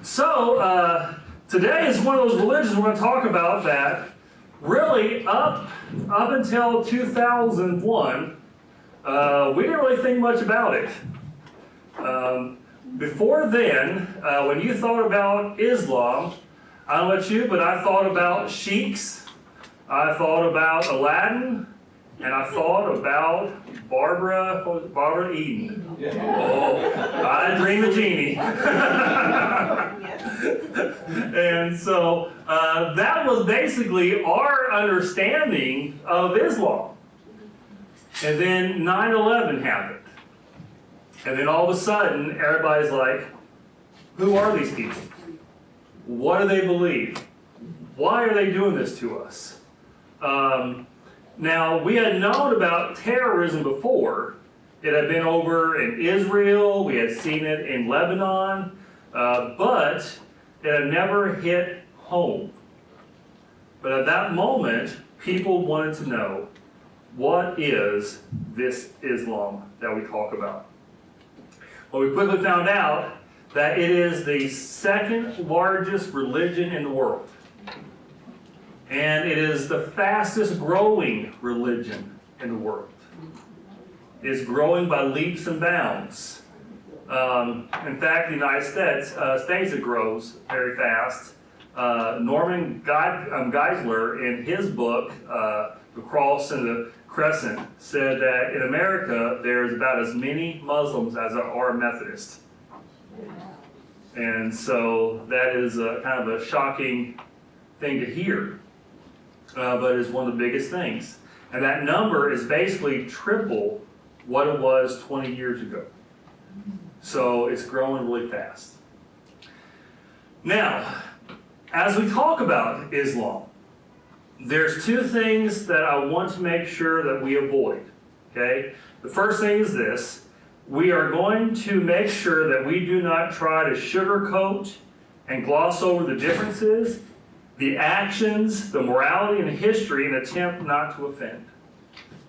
So today is one of those religions we're going to talk about that really up until 2001, we didn't really think much about it. Before then, when you thought about Islam, I don't know about you, but I thought about sheiks, I thought about Aladdin, and I thought about Barbara Eden. Oh, I dream of Genie. And so that was basically our understanding of Islam. And then 9/11 happened. And then all of a sudden, everybody's like, who are these people? What do they believe? Why are they doing this to us? Now, we had known about terrorism before. It had been over in Israel, we had seen it in Lebanon, but it had never hit home. But at that moment, people wanted to know, what is this Islam that we talk about? Well, we quickly found out that it is the second largest religion in the world. And it is the fastest growing religion in the world. It is growing by leaps and bounds. In fact, the United States, it grows very fast. Norman Geisler, in his book, The Cross and the Crescent, said that in America, there's about as many Muslims as there are Methodists. And so that is kind of a shocking thing to hear. But it's one of the biggest things. And that number is basically triple what it was 20 years ago. So it's growing really fast. Now, as we talk about Islam, there's two things that I want to make sure that we avoid. Okay? The first thing is this. We are going to make sure that we do not try to sugarcoat and gloss over the differences, the actions, the morality, and the history, and attempt not to offend.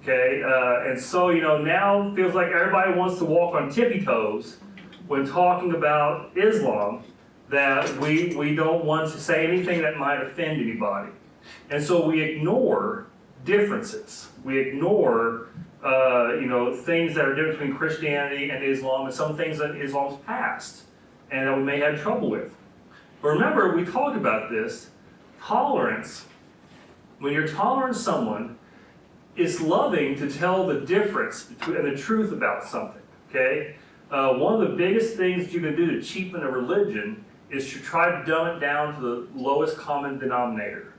Okay, and so, now it feels like everybody wants to walk on tippy toes when talking about Islam, that we don't want to say anything that might offend anybody. And so we ignore differences. We ignore, things that are different between Christianity and Islam, and some things that Islam's past, and that we may have trouble with. But remember, we talked about this. Tolerance, when you're tolerant of someone, is loving to tell the difference between, and the truth about something, okay? One of the biggest things you can do to cheapen a religion is to try to dumb it down to the lowest common denominator.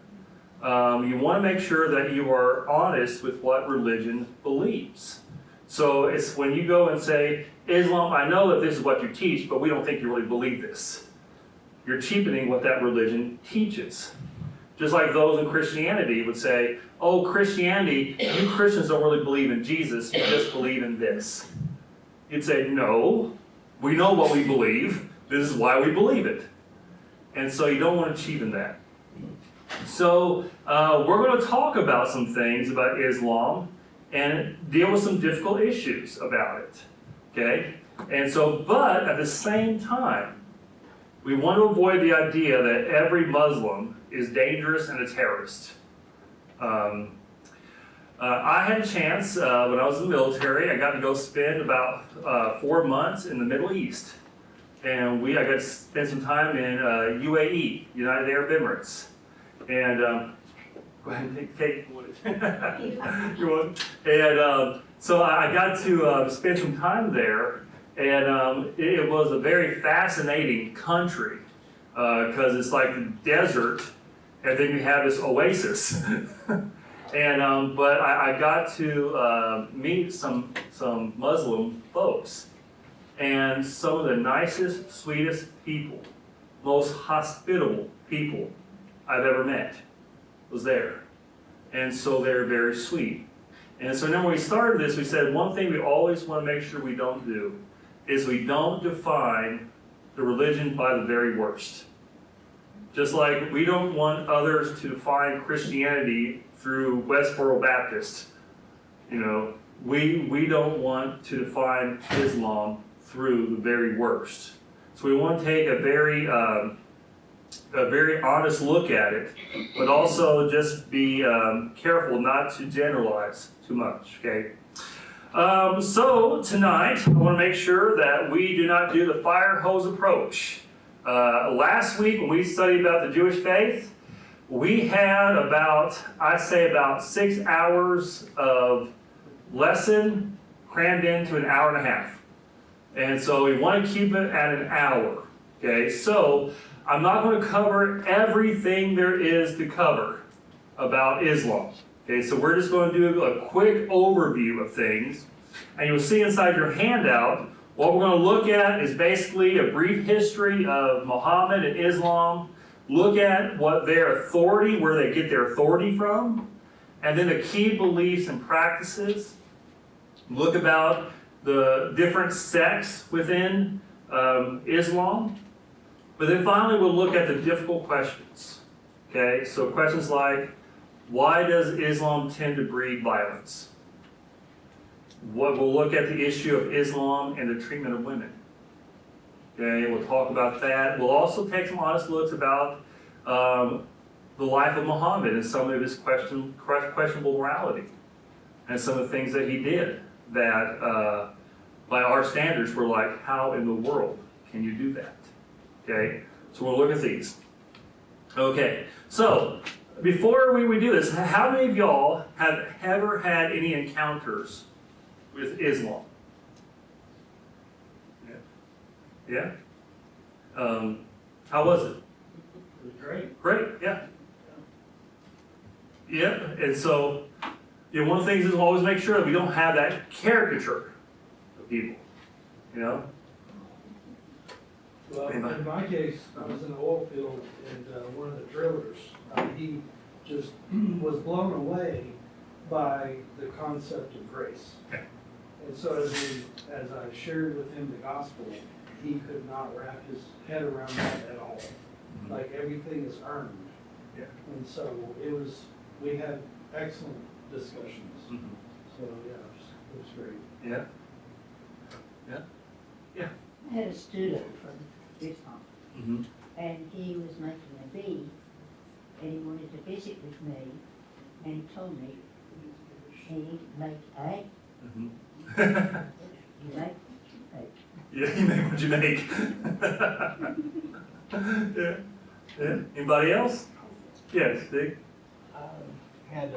You want to make sure that you are honest with what religion believes. So it's when you go and say, Islam, I know that this is what you teach, but we don't think you really believe this. You're cheapening what that religion teaches. Just like those in Christianity would say, oh, Christianity, you Christians don't really believe in Jesus, you just believe in this. You'd say, no, we know what we believe, this is why we believe it. And so you don't want to cheapen that. So we're going to talk about some things about Islam and deal with some difficult issues about it. Okay? And so, but at the same time, we want to avoid the idea that every Muslim is dangerous and a terrorist. I had a chance, when I was in the military, I got to go spend about 4 months in the Middle East. And I got to spend some time in UAE, United Arab Emirates. And go ahead and take cake. And so I got to spend some time there. And it was a very fascinating country because it's like the desert, and then you have this oasis. And but I got to meet some Muslim folks, and some of the nicest, sweetest people, most hospitable people I've ever met was there. And so they're very sweet. And so then when we started this, we said one thing we always want to make sure we don't do is we don't define the religion by the very worst. Just like we don't want others to define Christianity through Westboro Baptist. We don't want to define Islam through the very worst. So we want to take a very honest look at it, but also just be careful not to generalize too much, okay? So tonight, I want to make sure that we do not do the fire hose approach. Last week when we studied about the Jewish faith, we had I'd say about 6 hours of lesson crammed into an hour and a half. And so we want to keep it at an hour, okay? So I'm not going to cover everything there is to cover about Islam. Okay, so we're just going to do a quick overview of things. And you'll see inside your handout, what we're going to look at is basically a brief history of Muhammad and Islam, look at what their authority, where they get their authority from, and then the key beliefs and practices. Look about the different sects within Islam. But then finally we'll look at the difficult questions. Okay, so questions like, why does Islam tend to breed violence? We'll look at the issue of Islam and the treatment of women. Okay, we'll talk about that. We'll also take some honest looks about the life of Muhammad and some of his questionable morality and some of the things that he did that by our standards we're like, how in the world can you do that? Okay, so we'll look at these. Okay, so before we do this, how many of y'all have ever had any encounters with Islam? Yeah? How was it? It was great. Great, yeah. Yeah, and so one of the things is always make sure that we don't have that caricature of people, you know? Well, in my case, I was in the oil field, and one of the drillers, he just was blown away by the concept of grace. Okay. And so as I shared with him the gospel, he could not wrap his head around that at all. Mm-hmm. Like everything is earned. Yeah. And so we had excellent discussions. Mm-hmm. So yeah, it was great. Yeah. Yeah. Yeah. I had a student from Islam, Mm-hmm. and he was making a bee, and he wanted to visit with me, and he told me he make egg, Mm-hmm. you make egg. Yeah, you make what you make. Yeah. Yeah. Anybody else? Yes, Dick. Had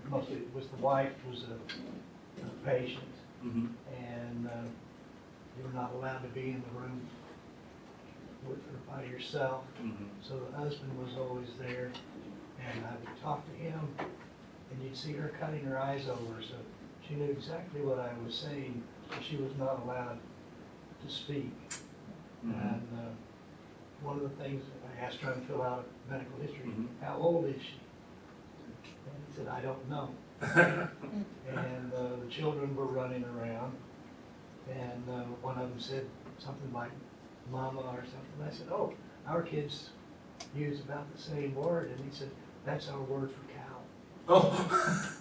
mostly it was the wife was a patient, Mm-hmm. and you were not allowed to be in the room with her by yourself. Mm-hmm. So the husband was always there, and I would talk to him, and you'd see her cutting her eyes over, so she knew exactly what I was saying, but she was not allowed to speak. Mm-hmm. And one of the things, I asked her to fill out medical history, Mhm. how old is she? And he said, I don't know. And the children were running around, and one of them said something like mama or something. I said, oh, our kids use about the same word. And he said, that's our word for cow. Oh.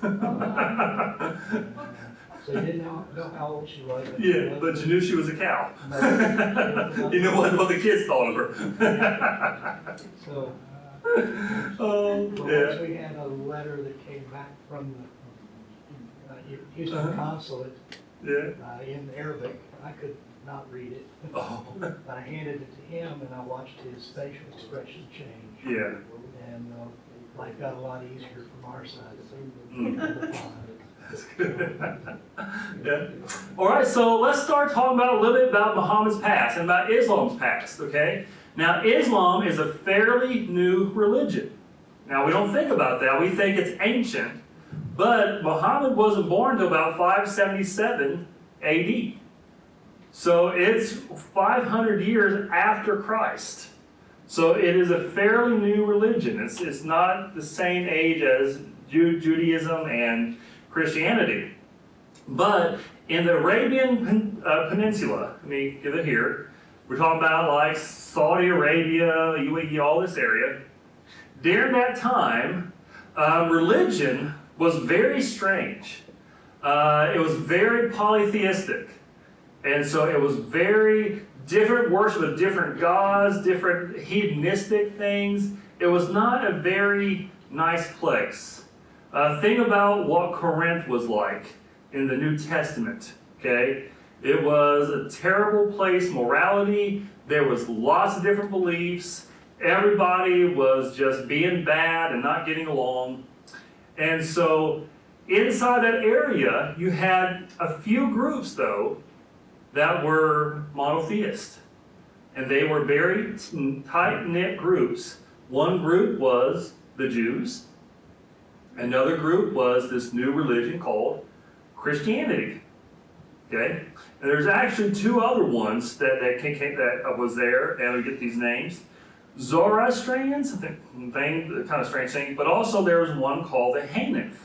And, so you didn't know how old she was. Yeah, but you knew she was a cow. No. You knew what the kids thought of her. So, Oh, but yeah. once we had a letter that came back from the Houston Uh-huh. consulate Yeah. in Arabic, I could not read it. Oh. But I handed it to him, and I watched his facial expression change. Yeah. And life got a lot easier from our side. Mm. That's good. Yeah. All right, so let's start talking about a little bit about Muhammad's past and about Islam's past, okay? Now, Islam is a fairly new religion. Now, we don't think about that. We think it's ancient. But Muhammad wasn't born until about 577 AD. So it's 500 years after Christ. So it is a fairly new religion. It's not the same age as Judaism and Christianity. But in the Arabian Peninsula, let me give it here, we're talking about like Saudi Arabia, UAE, all this area. During that time, religion was very strange. It was very polytheistic. And so it was very different worship of different gods, different hedonistic things. It was not a very nice place. Think about what Corinth was like in the New Testament, okay? It was a terrible place, morality. There was lots of different beliefs. Everybody was just being bad and not getting along. And so inside that area, you had a few groups, though, that were monotheist. And they were very tight-knit groups. One group was the Jews. Another group was this new religion called Christianity. Okay? And there's actually two other ones that was there, and we get these names. Zoroastrians, kind of strange thing, but also there was one called the Hanif,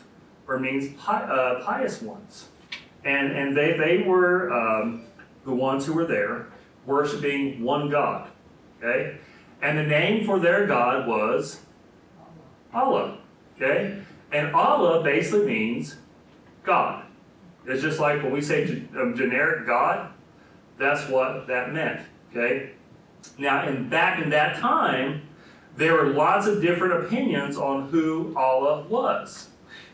or means pious ones. And they were the ones who were there, worshiping one God. Okay? And the name for their God was Allah. Okay? And Allah basically means God. It's just like when we say generic God, that's what that meant. Okay? Now, back in that time, there were lots of different opinions on who Allah was.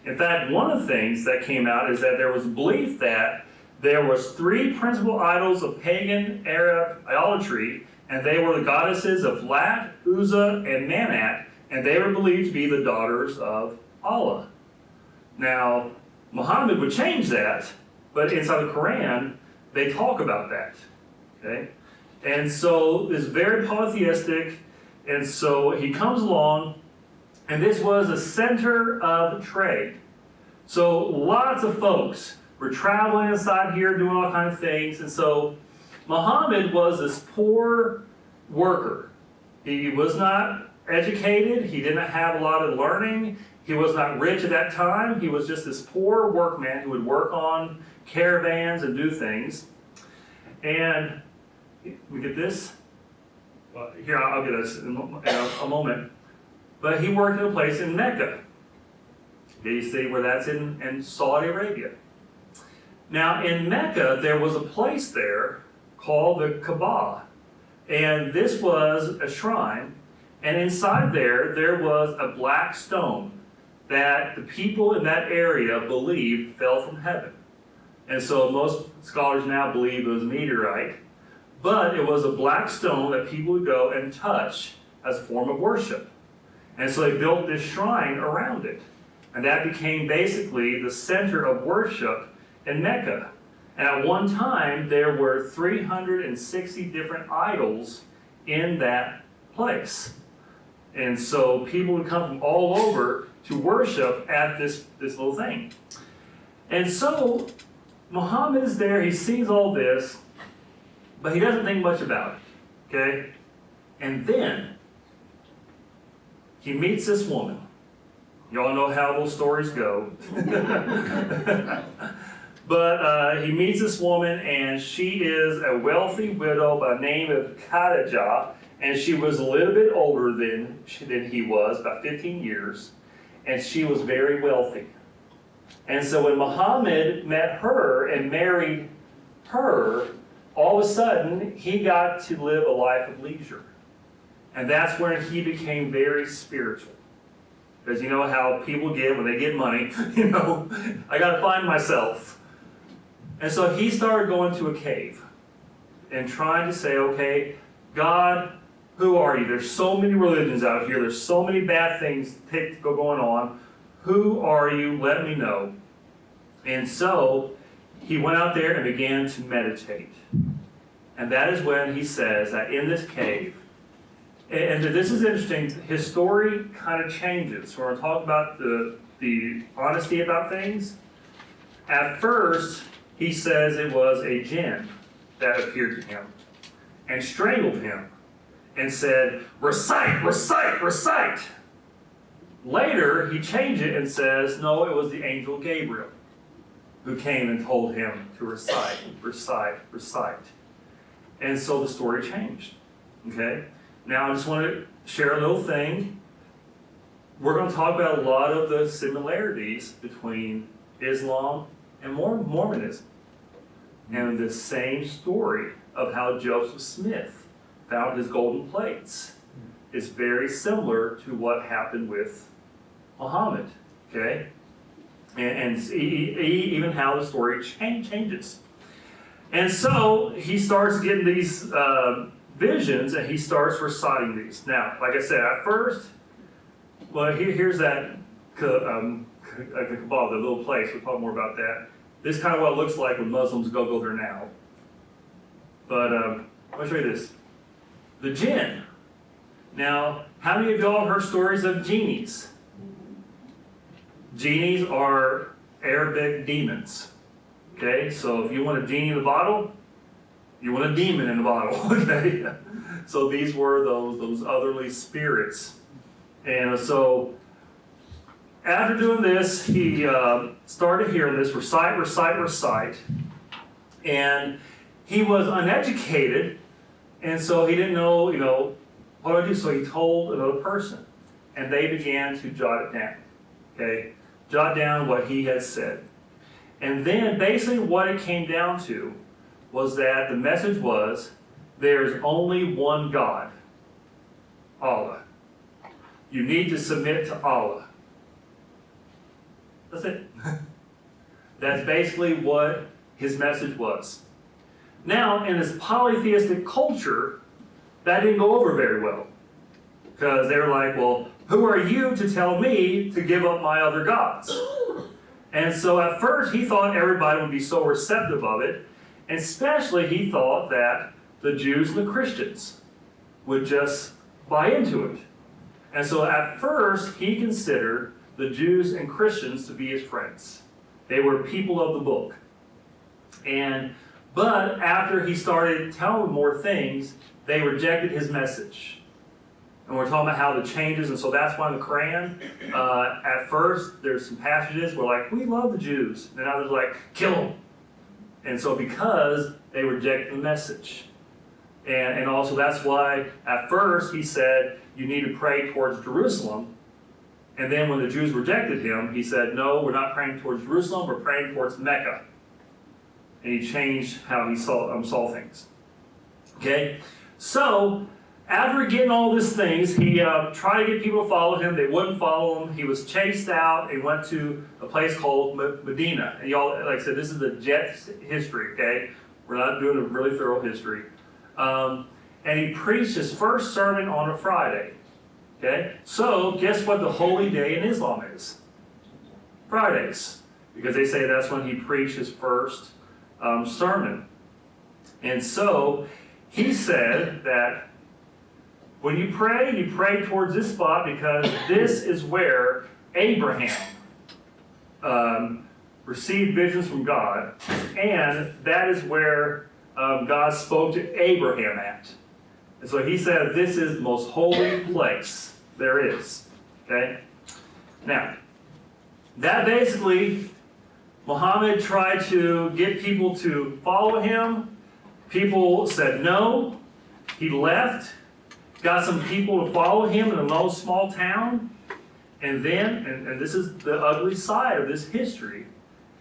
In fact, one of the things that came out is that there was belief that there was three principal idols of pagan Arab idolatry, and they were the goddesses of Lat, Uzzah, and Manat, and they were believed to be the daughters of Allah. Now, Muhammad would change that, but inside the Quran, they talk about that. Okay? And so it's very polytheistic, and so he comes along, and this was a center of trade. So lots of folks were traveling inside here, doing all kinds of things, and so Muhammad was this poor worker. He was not educated, he didn't have a lot of learning, he was not rich at that time, he was just this poor workman who would work on caravans and do things. And we get this? Here, I'll get this in a moment. But he worked in a place in Mecca. Okay, you see where that's in Saudi Arabia. Now, in Mecca, there was a place there called the Kaaba. And this was a shrine. And inside there was a black stone that the people in that area believed fell from heaven. And so most scholars now believe it was a meteorite. But it was a black stone that people would go and touch as a form of worship. And so they built this shrine around it. And that became basically the center of worship in Mecca. And at one time, there were 360 different idols in that place. And so people would come from all over to worship at this little thing. And so Muhammad is there, he sees all this, but he doesn't think much about it, okay? And then he meets this woman. Y'all know how those stories go. But he meets this woman, and she is a wealthy widow by the name of Khadijah, and she was a little bit older than he was, about 15 years, and she was very wealthy. And so when Muhammad met her and married her, all of a sudden, he got to live a life of leisure. And that's when he became very spiritual. Because you know how people get when they get money, I got to find myself. And so he started going to a cave and trying to say, okay, God, who are you? There's so many religions out here. There's so many bad things going on. Who are you? Let me know. And so he went out there and began to meditate. And that is when he says that in this cave, and this is interesting, his story kind of changes. We're going to talk about the honesty about things. At first, he says it was a jinn that appeared to him and strangled him and said, recite, recite, recite. Later, he changed it and says, no, it was the angel Gabriel who came and told him to recite, recite, recite. And so the story changed, okay? Now, I just want to share a little thing. We're going to talk about a lot of the similarities between Islam and Mormonism. And the same story of how Joseph Smith found his golden plates is very similar to what happened with Muhammad, okay? And even how the story changes. And so he starts getting these visions, and he starts reciting these. Now, like I said, at first, well, here's that Kaaba, the little place. We'll talk more about that. This is kind of what it looks like when Muslims go there now. But let me show you this. The jinn. Now, how many of y'all have heard stories of genies? Genies are Arabic demons. Okay, so if you want a genie in the bottle, you want a demon in the bottle. Okay, so these were those otherly spirits. And so after doing this, he started hearing this recite. And he was uneducated, and so he didn't know, what do I do? So he told another person, and they began to jot it down. Okay, jot down what he had said. And then basically what it came down to was that the message was, there's only one God, Allah. You need to submit to Allah. That's it. That's basically what his message was. Now, in this polytheistic culture, that didn't go over very well. Because they were like, well, who are you to tell me to give up my other gods? And so at first he thought everybody would be so receptive of it, and especially he thought that the Jews and the Christians would just buy into it. And so at first he considered the Jews and Christians to be his friends. They were people of the book. But after he started telling them more things, they rejected his message. And we're talking about how the changes, and so that's why in the Quran, at first, there's some passages where like, we love the Jews. And others like, kill them. And so because they rejected the message. And also that's why at first he said, you need to pray towards Jerusalem. And then when the Jews rejected him, he said, no, we're not praying towards Jerusalem, we're praying towards Mecca. And he changed how he saw things. Okay? So, after getting all these things, he tried to get people to follow him. They wouldn't follow him. He was chased out and went to a place called Medina. And y'all, like I said, this is the jet history, okay? We're not doing a really thorough history. And he preached his first sermon on a Friday. Okay? So, guess what the holy day in Islam is? Fridays. Because they say that's when he preached his first sermon. And so, he said that when you pray towards this spot because this is where Abraham received visions from God, and that is where God spoke to Abraham at. And so he said this is the most holy place there is. Okay? Now, that basically, Muhammad tried to get people to follow him. People said no. He left. Got some people to follow him in a little small town. And then, and this is the ugly side of this history,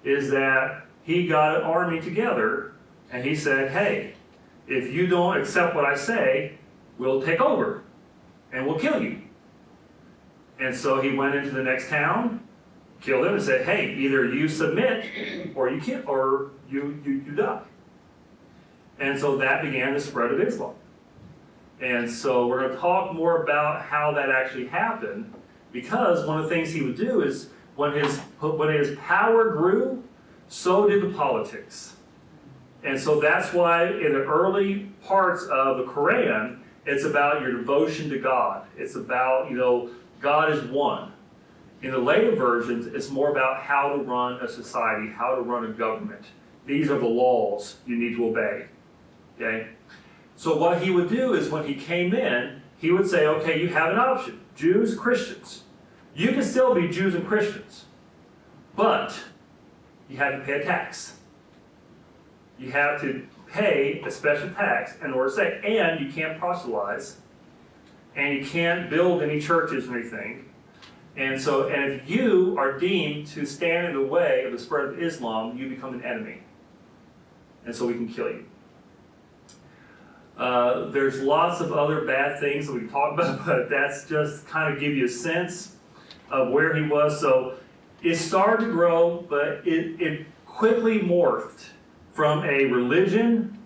is that he got an army together and he said, hey, if you don't accept what I say, we'll take over and we'll kill you. And so he went into the next town, killed him, and said, hey, either you submit or you kill, or you die. And so that began the spread of Islam. And so we're going to talk more about how that actually happened, because one of the things he would do is when his power grew, so did the politics. And so that's why in the early parts of the Quran, it's about your devotion to God. It's about, God is one. In the later versions, it's more about how to run a society, how to run a government. These are the laws you need to obey. Okay? So what he would do is when he came in, he would say, okay, you have an option. Jews, Christians. You can still be Jews and Christians, but you have to pay a tax. You have to pay a special tax in order to say, and you can't proselytize, and you can't build any churches or anything. And if you are deemed to stand in the way of the spread of Islam, you become an enemy. and so we can kill you. There's lots of other bad things that we can talk about, but that's just kind of give you a sense of where he was. So it started to grow, but it quickly morphed from a religion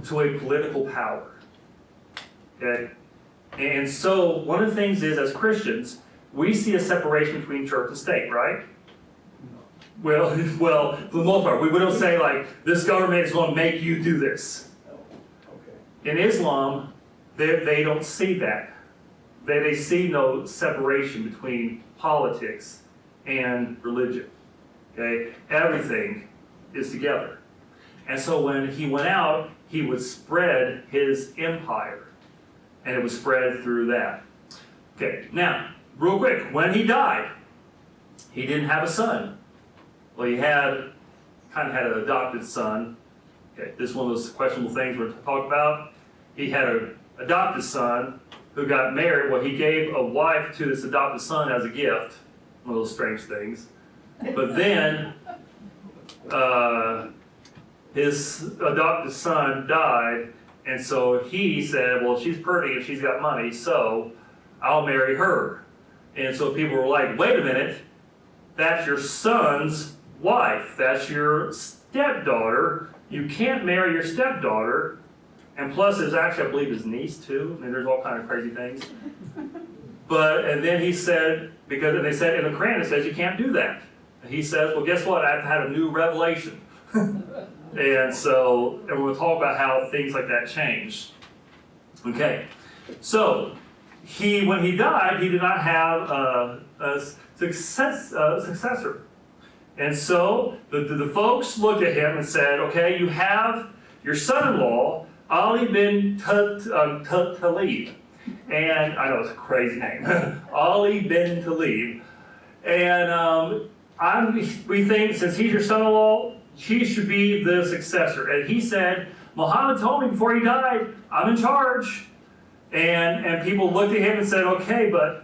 to a political power. Okay? And so one of the things is, as Christians, we see a separation between church and state, right? Well, for the most part, we don't say like, this government is going to make you do this. Okay. In Islam, they don't see that. They see no separation between politics and religion. Okay? Everything is together. And so when he went out, he would spread his empire. And it was spread through that. Okay, now, real quick, when he died, he didn't have a son. Well, he kind of had an adopted son. Okay, this is one of those questionable things we're talking about. He had an adopted son who got married. Well, he gave a wife to this adopted son as a gift. One of those strange things. But then, his adopted son died, and so he said, well, she's pretty and she's got money, so I'll marry her. And so people were like, wait a minute, that's your son's wife, that's your stepdaughter, you can't marry your stepdaughter. And plus there's actually, I believe, his niece too. I mean, there's all kind of crazy things. And then he said, and they said in the Quran, it says you can't do that. And he says, well, guess what, I've had a new revelation. And we'll talk about how things like that changed. Okay, so when he died, he did not have a successor. And so the folks looked at him and said, okay, you have your son-in-law, Ali bin Talib. And I know it's a crazy name, Ali bin Talib. And we think since he's your son-in-law, he should be the successor. And he said, Muhammad told me before he died, I'm in charge. And people looked at him and said, okay, but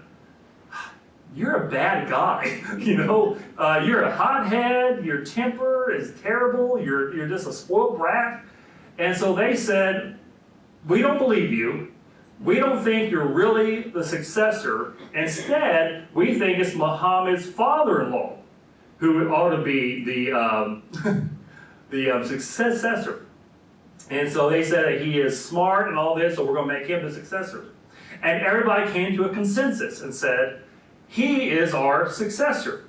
you're a bad guy. You're a hothead, your temper is terrible, you're just a spoiled brat. And so they said, we don't believe you. We don't think you're really the successor. Instead, we think it's Muhammad's father-in-law who ought to be the successor. And so they said that he is smart and all this, so we're going to make him the successor. And everybody came to a consensus and said, he is our successor.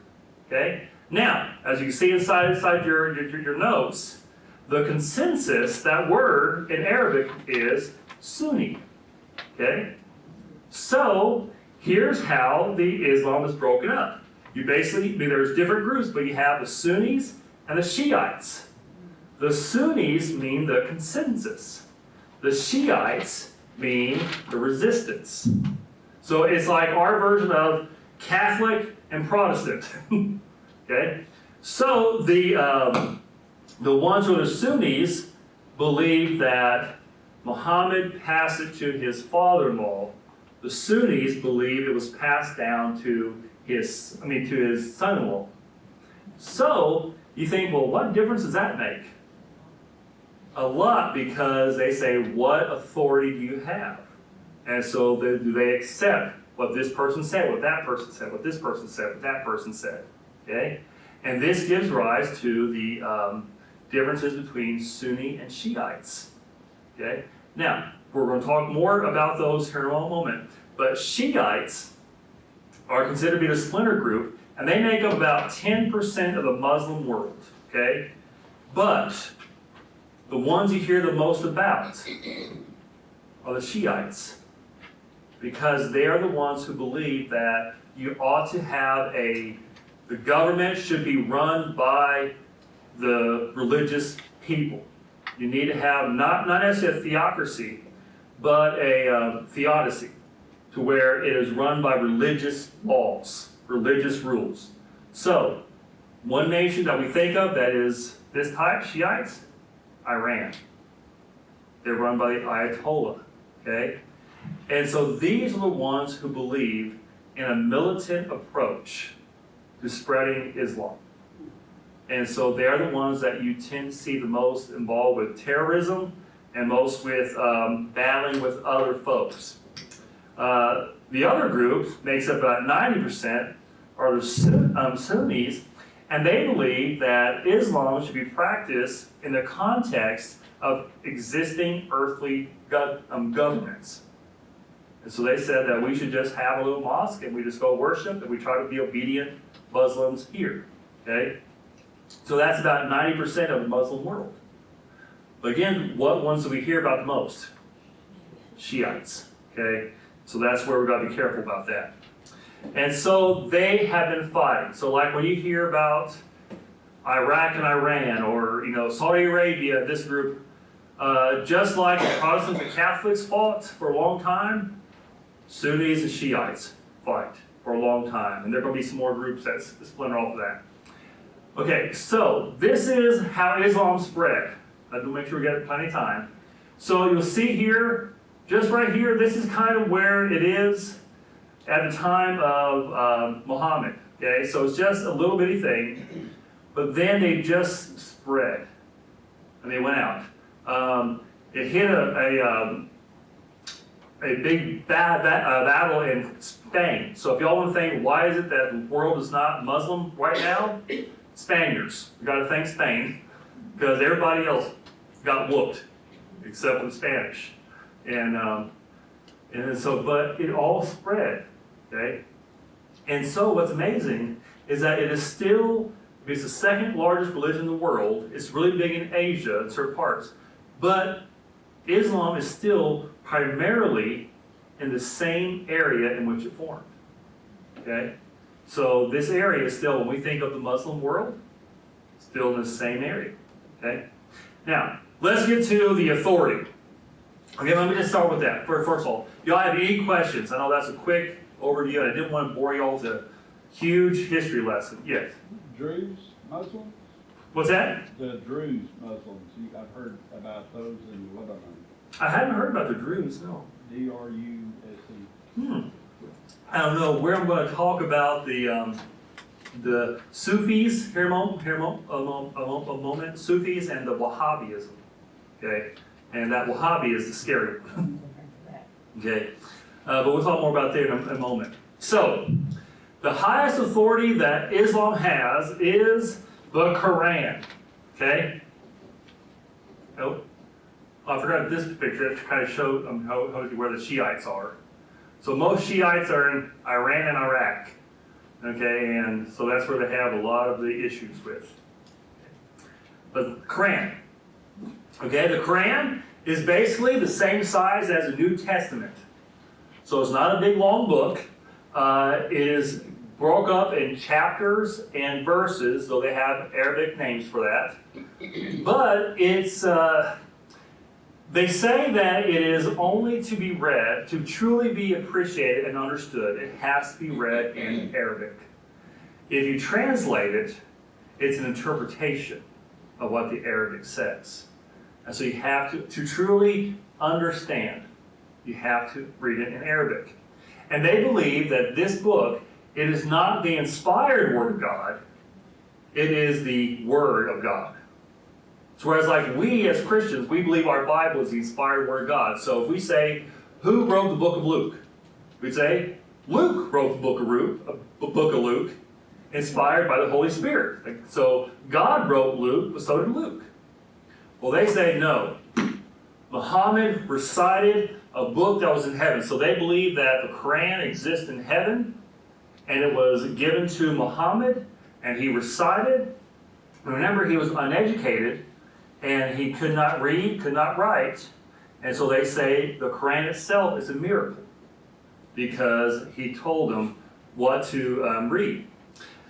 Okay? Now, as you can see inside your notes, the consensus, that word in Arabic is Sunni. Okay? So, here's how the Islam is broken up. There's different groups, but you have the Sunnis and the Shiites. The Sunnis mean the consensus. The Shiites mean the resistance. So it's like our version of Catholic and Protestant. Okay? So the ones who are the Sunnis believe that Muhammad passed it to his father-in-law. The Sunnis believe it was passed down to his son-in-law. So you think, well, what difference does that make? A lot, because they say, what authority do you have? And so do they accept what this person said, what that person said, what this person said, what that person said? Okay? And this gives rise to the differences between Sunni and Shiites. Okay? Now, we're going to talk more about those here in a moment. But Shiites are considered to be a splinter group, and they make up about 10% of the Muslim world. Okay? But the ones you hear the most about are the Shiites, because they are the ones who believe that you ought to have the government should be run by the religious people. You need to have not necessarily a theocracy, but a theodicy, to where it is run by religious laws, religious rules. So, one nation that we think of that is this type, Shiites, Iran. They're run by the Ayatollah, okay? And so these are the ones who believe in a militant approach to spreading Islam. And so they're the ones that you tend to see the most involved with terrorism and most with battling with other folks. The other group makes up about 90% are the Sunnis, and they believe that Islam should be practiced in the context of existing earthly governments. And so they said that we should just have a little mosque and we just go worship and we try to be obedient Muslims here, okay? So that's about 90% of the Muslim world. But again, what ones do we hear about the most? Shiites, okay? So that's where we've got to be careful about that. And so they have been fighting. So like when you hear about Iraq and Iran, or Saudi Arabia, this group, just like the Protestants and Catholics fought for a long time, Sunnis and Shiites fight for a long time. And there are going to be some more groups that splinter off of that. Okay, so this is how Islam spread. I do make sure we get plenty of time. So you'll see here, just right here, this is kind of where it is at the time of Muhammad. Okay, so it's just a little bitty thing, but then they just spread and they went out. It hit a big battle in Spain. So if y'all want to think, why is it that the world is not Muslim right now? Spaniards. We got to thank Spain, because everybody else got whooped except for the Spanish. And so, but it all spread, okay? And so what's amazing is that it is still, it's the second largest religion in the world. It's really big in Asia, in certain parts. But Islam is still primarily in the same area in which it formed, okay? So this area is still, when we think of the Muslim world, still in the same area, okay? Now, let's get to the authority. Okay, let me just start with that. First of all, y'all have any questions? I know that's a quick overview, and I didn't want to bore y'all with a huge history lesson. Yes? Druze Muslims? What's that? The Druze Muslims. I've heard about those in Lebanon. I hadn't heard about the Druze, no. D-R-U-S-E. I don't know where I'm going to talk about the Sufis, here a moment, Sufis and the Wahhabism, okay? And that Wahhabi is the scary one, okay? But we'll talk more about that in a moment. So, the highest authority that Islam has is the Quran, okay? Oh, I forgot this picture to kind of show you where the Shiites are. So most Shiites are in Iran and Iraq, okay, and so that's where they have a lot of the issues with. The Quran, okay, the Quran is basically the same size as the New Testament. So it's not a big long book. It is broke up in chapters and verses, though they have Arabic names for that. But it's they say that it is only to be read, to truly be appreciated and understood, it has to be read in Arabic. If you translate it, it's an interpretation of what the Arabic says. And so you have to truly understand, you have to read it in Arabic. And they believe that this book, it is not the inspired Word of God, it is the Word of God. So whereas like we as Christians, we believe our Bible is the inspired Word of God. So if we say, who wrote the book of Luke? We'd say, Luke wrote the book of Luke, inspired by the Holy Spirit. So God wrote Luke, but so did Luke. Well, they say no. Muhammad recited a book that was in heaven. So they believe that the Quran exists in heaven, and it was given to Muhammad, and he recited. Remember, he was uneducated, and he could not read, could not write, and so they say the Quran itself is a miracle because he told them what to read.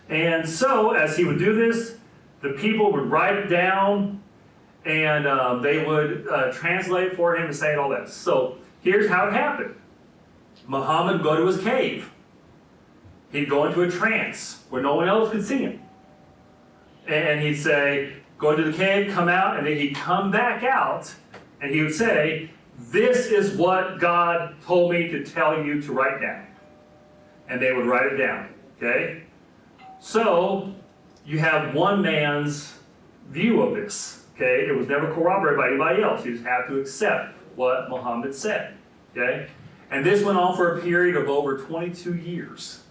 And so, as he would do this, the people would write it down, and they would translate for him and say all that. So, here's how it happened. Muhammad would go to his cave. He'd go into a trance where no one else could see him. And he'd say, go into the cave, come out, and then he'd come back out, and he would say, this is what God told me to tell you to write down. And they would write it down, okay? So, you have one man's view of this, okay? It was never corroborated by anybody else. You just have to accept what Muhammad said, okay? And this went on for a period of over 22 years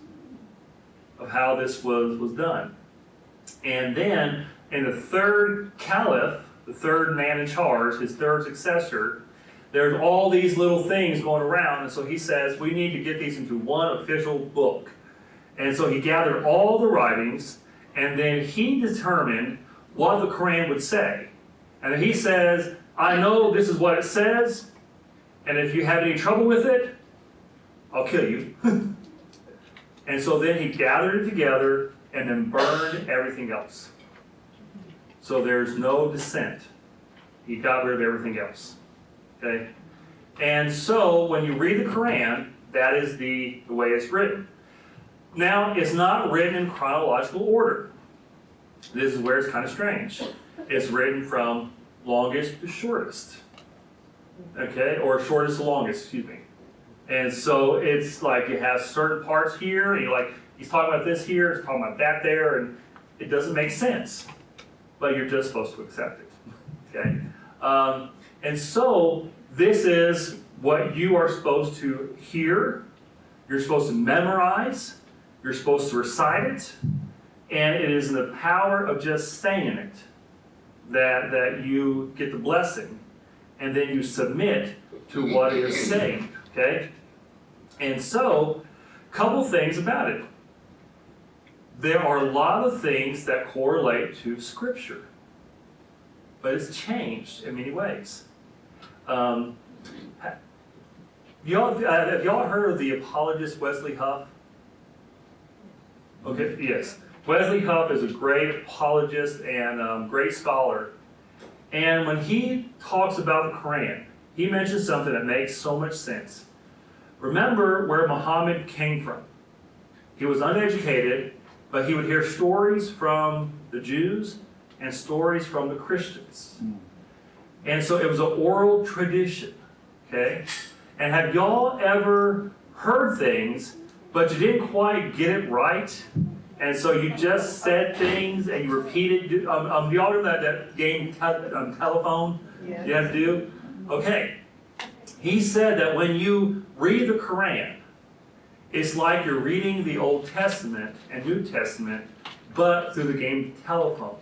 of how this was done. And then in the third caliph, the third man in charge, his third successor, there's all these little things going around, and so he says, we need to get these into one official book. And so he gathered all the writings, and then he determined what the Quran would say. And then he says, I know this is what it says, and if you have any trouble with it, I'll kill you. And so then he gathered it together and then burned everything else. So there's no dissent. He got rid of everything else. Okay? And so when you read the Quran, that is the way it's written. Now, it's not written in chronological order. This is where it's kind of strange. It's written from longest to shortest. Okay? Or shortest to longest, excuse me. And so it's like you have certain parts here, and you're like, he's talking about this here, he's talking about that there, and it doesn't make sense. But you're just supposed to accept it. Okay? And so this is what you are supposed to hear, you're supposed to memorize, you're supposed to recite it, and it is in the power of just saying it that you get the blessing, and then you submit to what it is saying. Okay? And so, couple things about it. There are a lot of things that correlate to Scripture, but it's changed in many ways. Have y'all heard of the apologist Wesley Huff? Okay, yes. Wesley Huff is a great apologist and great scholar. And when he talks about the Quran, he mentions something that makes so much sense. Remember where Muhammad came from. He was uneducated, but he would hear stories from the Jews and stories from the Christians. And so it was an oral tradition, okay? And have y'all ever heard things, but you didn't quite get it right? And so you just said things and you repeated. Do y'all know that game telephone you have to do? Okay. He said that when you read the Quran, it's like you're reading the Old Testament and New Testament, but through the game telephone.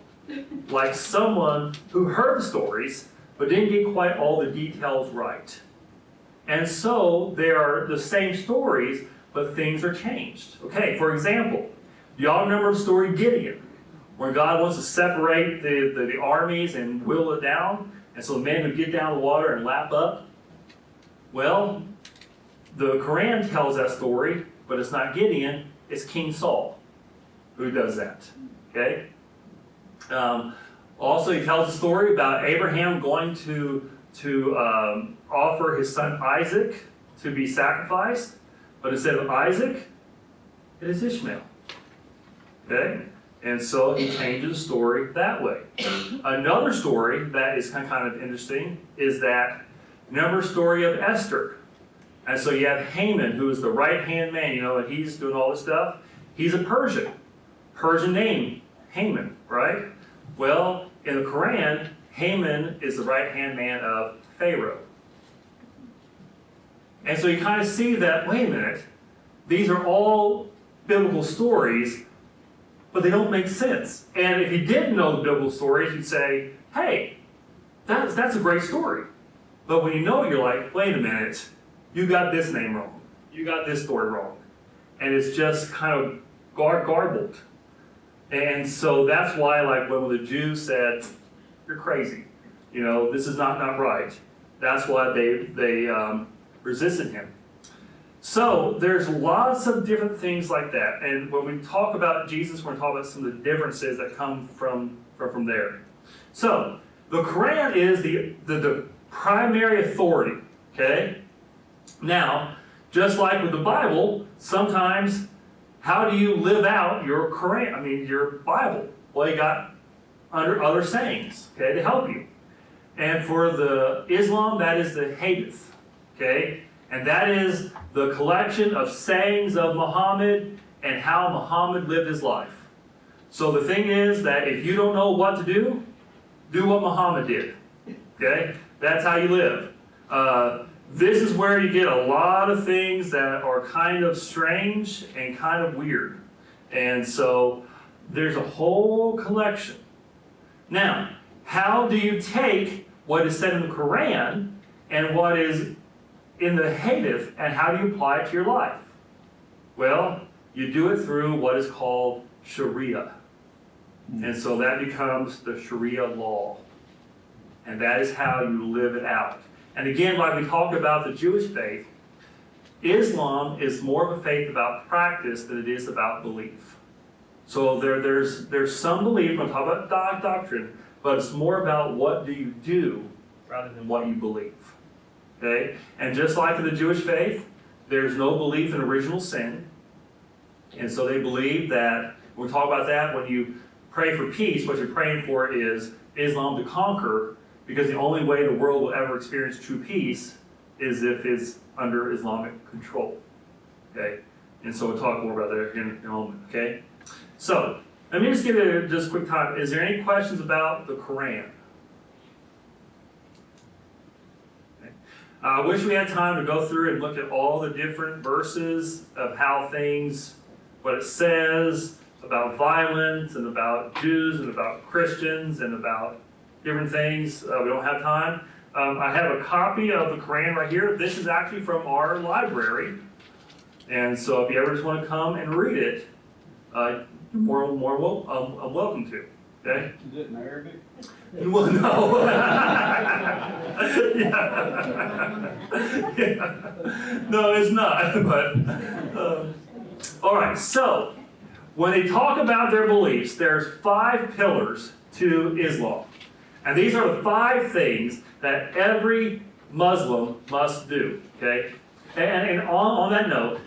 Like someone who heard the stories, but didn't get quite all the details right. And so they are the same stories, but things are changed. Okay, for example, do y'all remember the story Gideon, where God wants to separate the armies and whittle it down, and so the men would get down the water and lap up? Well, the Quran tells that story, but it's not Gideon, it's King Saul who does that. Okay? Also, he tells a story about Abraham going to offer his son Isaac to be sacrificed, but instead of Isaac, it is Ishmael. Okay? And so he changes the story that way. Another story that is kind of interesting is that, remember the story of Esther? And so you have Haman, who is the right-hand man, and he's doing all this stuff. He's a Persian. Persian name, Haman, right? Well, in the Quran, Haman is the right-hand man of Pharaoh. And so you kind of see that, wait a minute, these are all biblical stories, but they don't make sense. And if you didn't know the biblical stories, you'd say, hey, that's a great story. But when you know it, you're like, wait a minute, you got this name wrong. You got this story wrong. And it's just kind of garbled. And so that's why, like, when the Jews said, you're crazy, this is not right. That's why they resisted him. So there's lots of different things like that. And when we talk about Jesus, we're going to talk about some of the differences that come from there. So the Quran is the primary authority, okay? Now, just like with the Bible, sometimes how do you live out your Quran, your Bible? Well, you got other sayings, okay, to help you. And for the Islam, that is the Hadith, okay? And that is the collection of sayings of Muhammad and how Muhammad lived his life. So the thing is that if you don't know what to do what Muhammad did. Okay? That's how you live. This is where you get a lot of things that are kind of strange and kind of weird. And so there's a whole collection. Now, how do you take what is said in the Quran and what is in the Hadith, and how do you apply it to your life? Well, you do it through what is called Sharia. And so that becomes the Sharia law. And that is how you live it out. And again, like we talked about the Jewish faith, Islam is more of a faith about practice than it is about belief. So there's some belief, I'm talking about doctrine, but it's more about what do you do rather than what you believe. Okay? And just like in the Jewish faith, there's no belief in original sin. And so they believe that, we'll talk about that, when you pray for peace, what you're praying for is Islam to conquer, because the only way the world will ever experience true peace is if it's under Islamic control. Okay? And so we'll talk more about that in a moment. Okay? So, let me just give you just a quick time. Is there any questions about the Quran? Okay. I wish we had time to go through and look at all the different verses of how things, what it says about violence and about Jews and about Christians and about different things. We don't have time. I have a copy of the Quran right here. This is actually from our library. And so if you ever just want to come and read it, you're welcome to. Okay? Is it in Arabic? Well, no. Yeah. No, it's not. But all right. So when they talk about their beliefs, there's 5 pillars to Islam, and these are the 5 things that every Muslim must do. Okay. And on that note,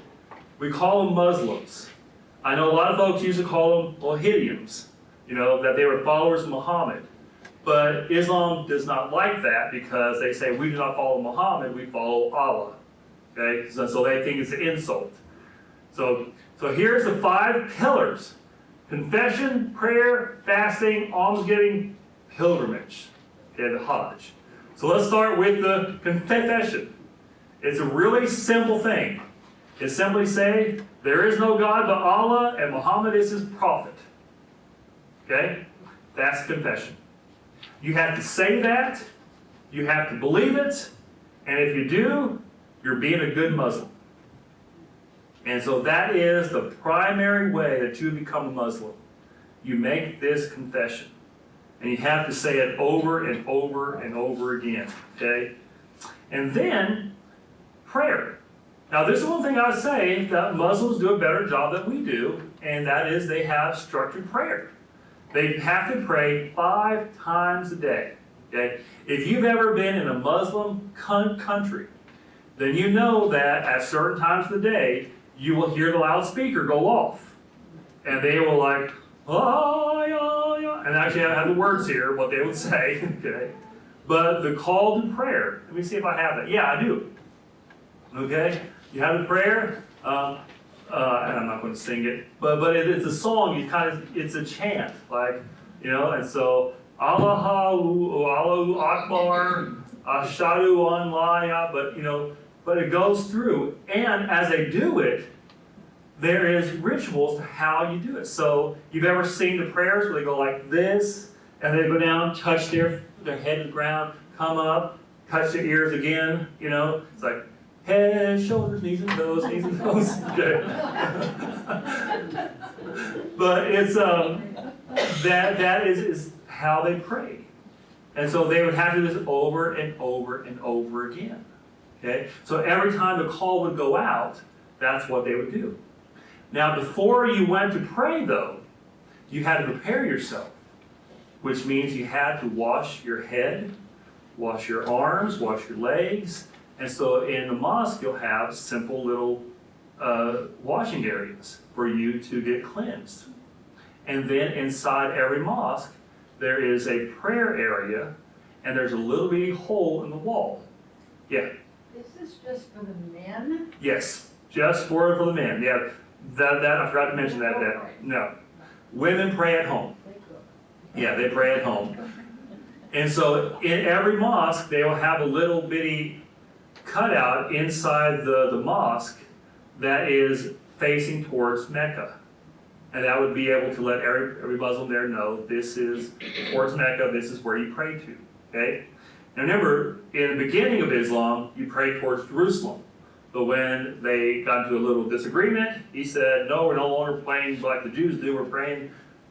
we call them Muslims. I know a lot of folks used to call them Wahabians, that they were followers of Muhammad. But Islam does not like that, because they say we do not follow Muhammad, we follow Allah. Okay? So they think it's an insult. So here's the 5 pillars: confession, prayer, fasting, almsgiving, pilgrimage. Okay, the Hajj. So let's start with the confession. It's a really simple thing. It's simply say, there is no God but Allah, and Muhammad is his prophet. Okay? That's confession. You have to say that, you have to believe it, and if you do, you're being a good Muslim. And so that is the primary way that you become a Muslim. You make this confession. And you have to say it over and over and over again. Okay? And then, prayer. Now, this is one thing I say that Muslims do a better job than we do, and that is they have structured prayer. They have to pray 5 times a day. Okay? If you've ever been in a Muslim country, then you know that at certain times of the day, you will hear the loudspeaker go off. And they will like, oh, yeah, yeah. And actually I have the words here, what they would say. Okay? But the call to prayer, let me see if I have that. Yeah, I do. Okay? You have the prayer, and I'm not going to sing it, but it's a song. It's a chant, and so Allahu Akbar, Ashhadu an la ilaha, but it goes through, and as they do it, there is rituals to how you do it. So you've ever seen the prayers where they go like this, and they go down, touch their head to the ground, come up, touch their ears again. It's like head, shoulders, knees and toes, knees and toes. Okay. But it's that is how they pray. And so they would have to do this over and over and over again. Okay? So every time the call would go out, that's what they would do. Now before you went to pray though, you had to prepare yourself, which means you had to wash your head, wash your arms, wash your legs. And so in the mosque, you'll have simple little washing areas for you to get cleansed. And then inside every mosque, there is a prayer area, and there's a little bitty hole in the wall. Yeah? Is this just for the men? Yes, just for the men. Yeah, that I forgot to mention that. No. Women pray at home. Yeah, they pray at home. And so in every mosque, they will have a little bitty cutout inside the mosque that is facing towards Mecca. And that would be able to let every Muslim there know this is towards Mecca, this is where you pray to, okay? Now remember, in the beginning of Islam, you pray towards Jerusalem. But when they got into a little disagreement, he said, no, we're no longer praying like the Jews do, we're praying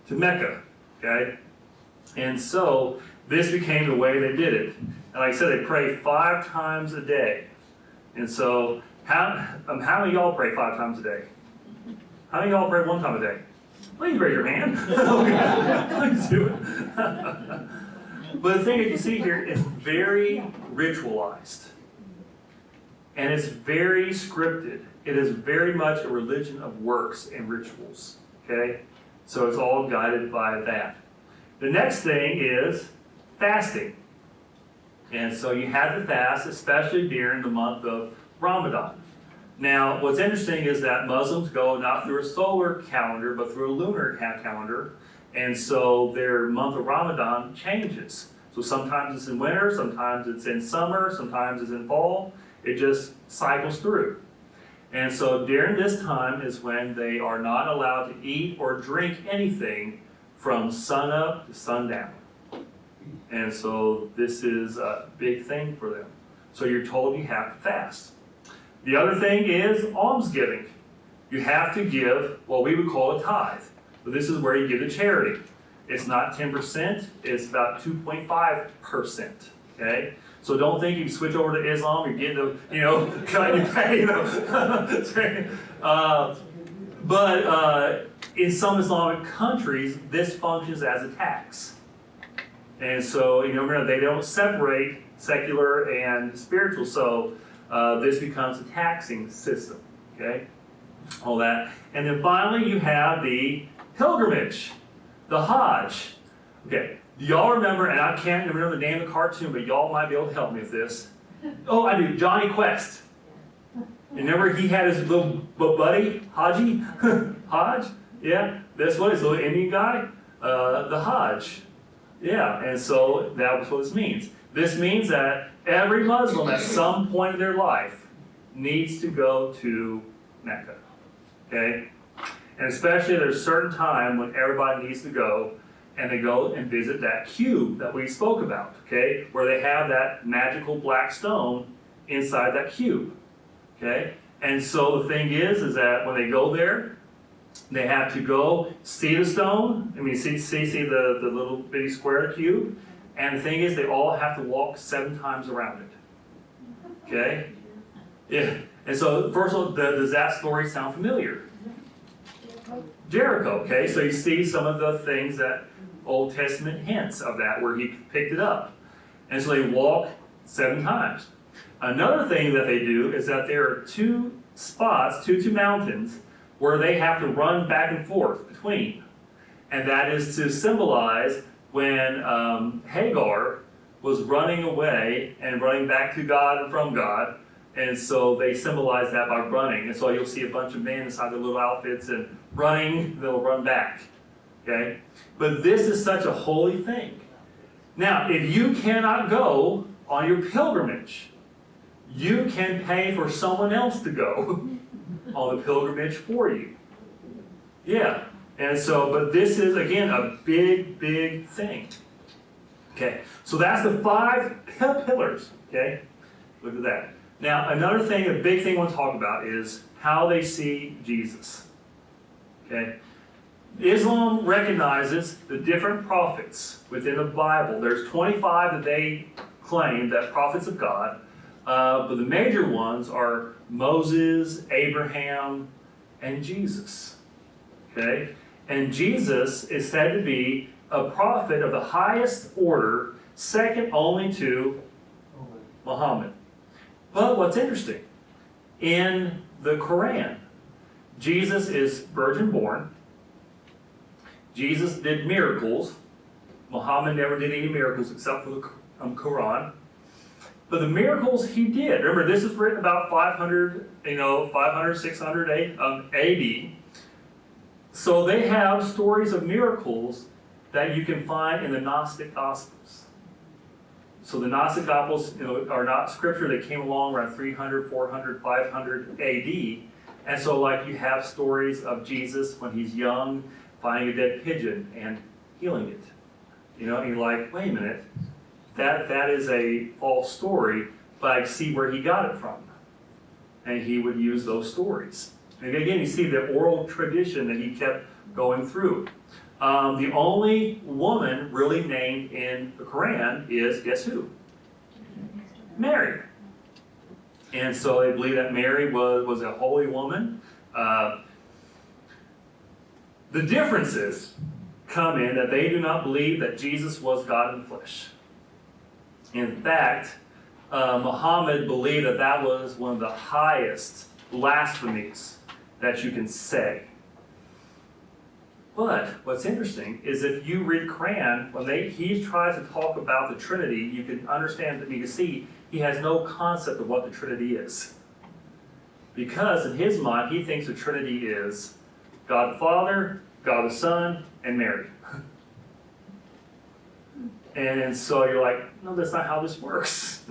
to Mecca, okay? And so, this became the way they did it. And like I said, they pray 5 times a day. And so, how many of y'all pray 5 times a day? How many of y'all pray 1 time a day? Please raise your hand. Please do it. But the thing that you see here is very ritualized. And it's very scripted. It is very much a religion of works and rituals. Okay? So it's all guided by that. The next thing is fasting. And so you have to fast, especially during the month of Ramadan. Now, what's interesting is that Muslims go not through a solar calendar, but through a lunar calendar. And so their month of Ramadan changes. So sometimes it's in winter, sometimes it's in summer, sometimes it's in fall. It just cycles through. And so during this time is when they are not allowed to eat or drink anything from sunup to sundown. And so this is a big thing for them. So you're told you have to fast. The other thing is almsgiving. You have to give what we would call a tithe. But this is where you give to charity. It's not 10%, it's about 2.5%. Okay? So don't think you can switch over to Islam, you're getting the, cut your pay, But in some Islamic countries, this functions as a tax. And so, remember, they don't separate secular and spiritual, so this becomes a taxing system, okay? All that. And then finally, you have the pilgrimage, the Hajj. Okay, do y'all remember, and I can't remember the name of the cartoon, but y'all might be able to help me with this. Oh, I do, Johnny Quest. Remember he had his little buddy, Haji? Hajj? Yeah, that's what his little Indian guy? The Hajj. Yeah, and so that was what this means. This means that every Muslim at some point in their life needs to go to Mecca. Okay? And especially there's a certain time when everybody needs to go, and they go and visit that cube that we spoke about, okay? Where they have that magical black stone inside that cube, okay? And so the thing is that when they go there, they have to go see the stone, see the little bitty square cube, and the thing is they all have to walk 7 times around it, okay? Yeah, and so first of all, does that story sound familiar? Jericho, okay? So you see some of the things that Old Testament hints of that where he picked it up. And so they walk 7 times. Another thing that they do is that there are 2 spots, two mountains, where they have to run back and forth between. And that is to symbolize when Hagar was running away and running back to God and from God. And so they symbolize that by running. And so you'll see a bunch of men inside their little outfits and running, they'll run back. Okay? But this is such a holy thing. Now, if you cannot go on your pilgrimage, you can pay for someone else to go on the pilgrimage for you. Yeah. And so, but this is, again, a big, big thing. Okay. So that's the 5 pillars. Okay. Look at that. Now, another thing, a big thing I want to talk about is how they see Jesus. Okay. Islam recognizes the different prophets within the Bible. There's 25 that they claim that prophets of God, but the major ones are Moses, Abraham, and Jesus. Okay? And Jesus is said to be a prophet of the highest order, second only to Muhammad. But what's interesting, in the Quran, Jesus is virgin born. Jesus did miracles. Muhammad never did any miracles except for the Quran. But the miracles he did, remember this is written about 500, 600 AD. So they have stories of miracles that you can find in the Gnostic Gospels. So the Gnostic Gospels, are not scripture that came along around 300, 400, 500 AD. And so like you have stories of Jesus when he's young, finding a dead pigeon and healing it. And you're like, wait a minute, that is a false story, but I see where he got it from. And he would use those stories. And again, you see the oral tradition that he kept going through. The only woman really named in the Quran is, guess who? Mary. And so they believe that Mary was a holy woman. The differences come in that they do not believe that Jesus was God in the flesh. In fact, Muhammad believed that that was one of the highest blasphemies that you can say. But what's interesting is if you read Quran, when he tries to talk about the Trinity, you can understand that you can see he has no concept of what the Trinity is. Because in his mind, he thinks the Trinity is God the Father, God the Son, and Mary. And so you're like, no, that's not how this works.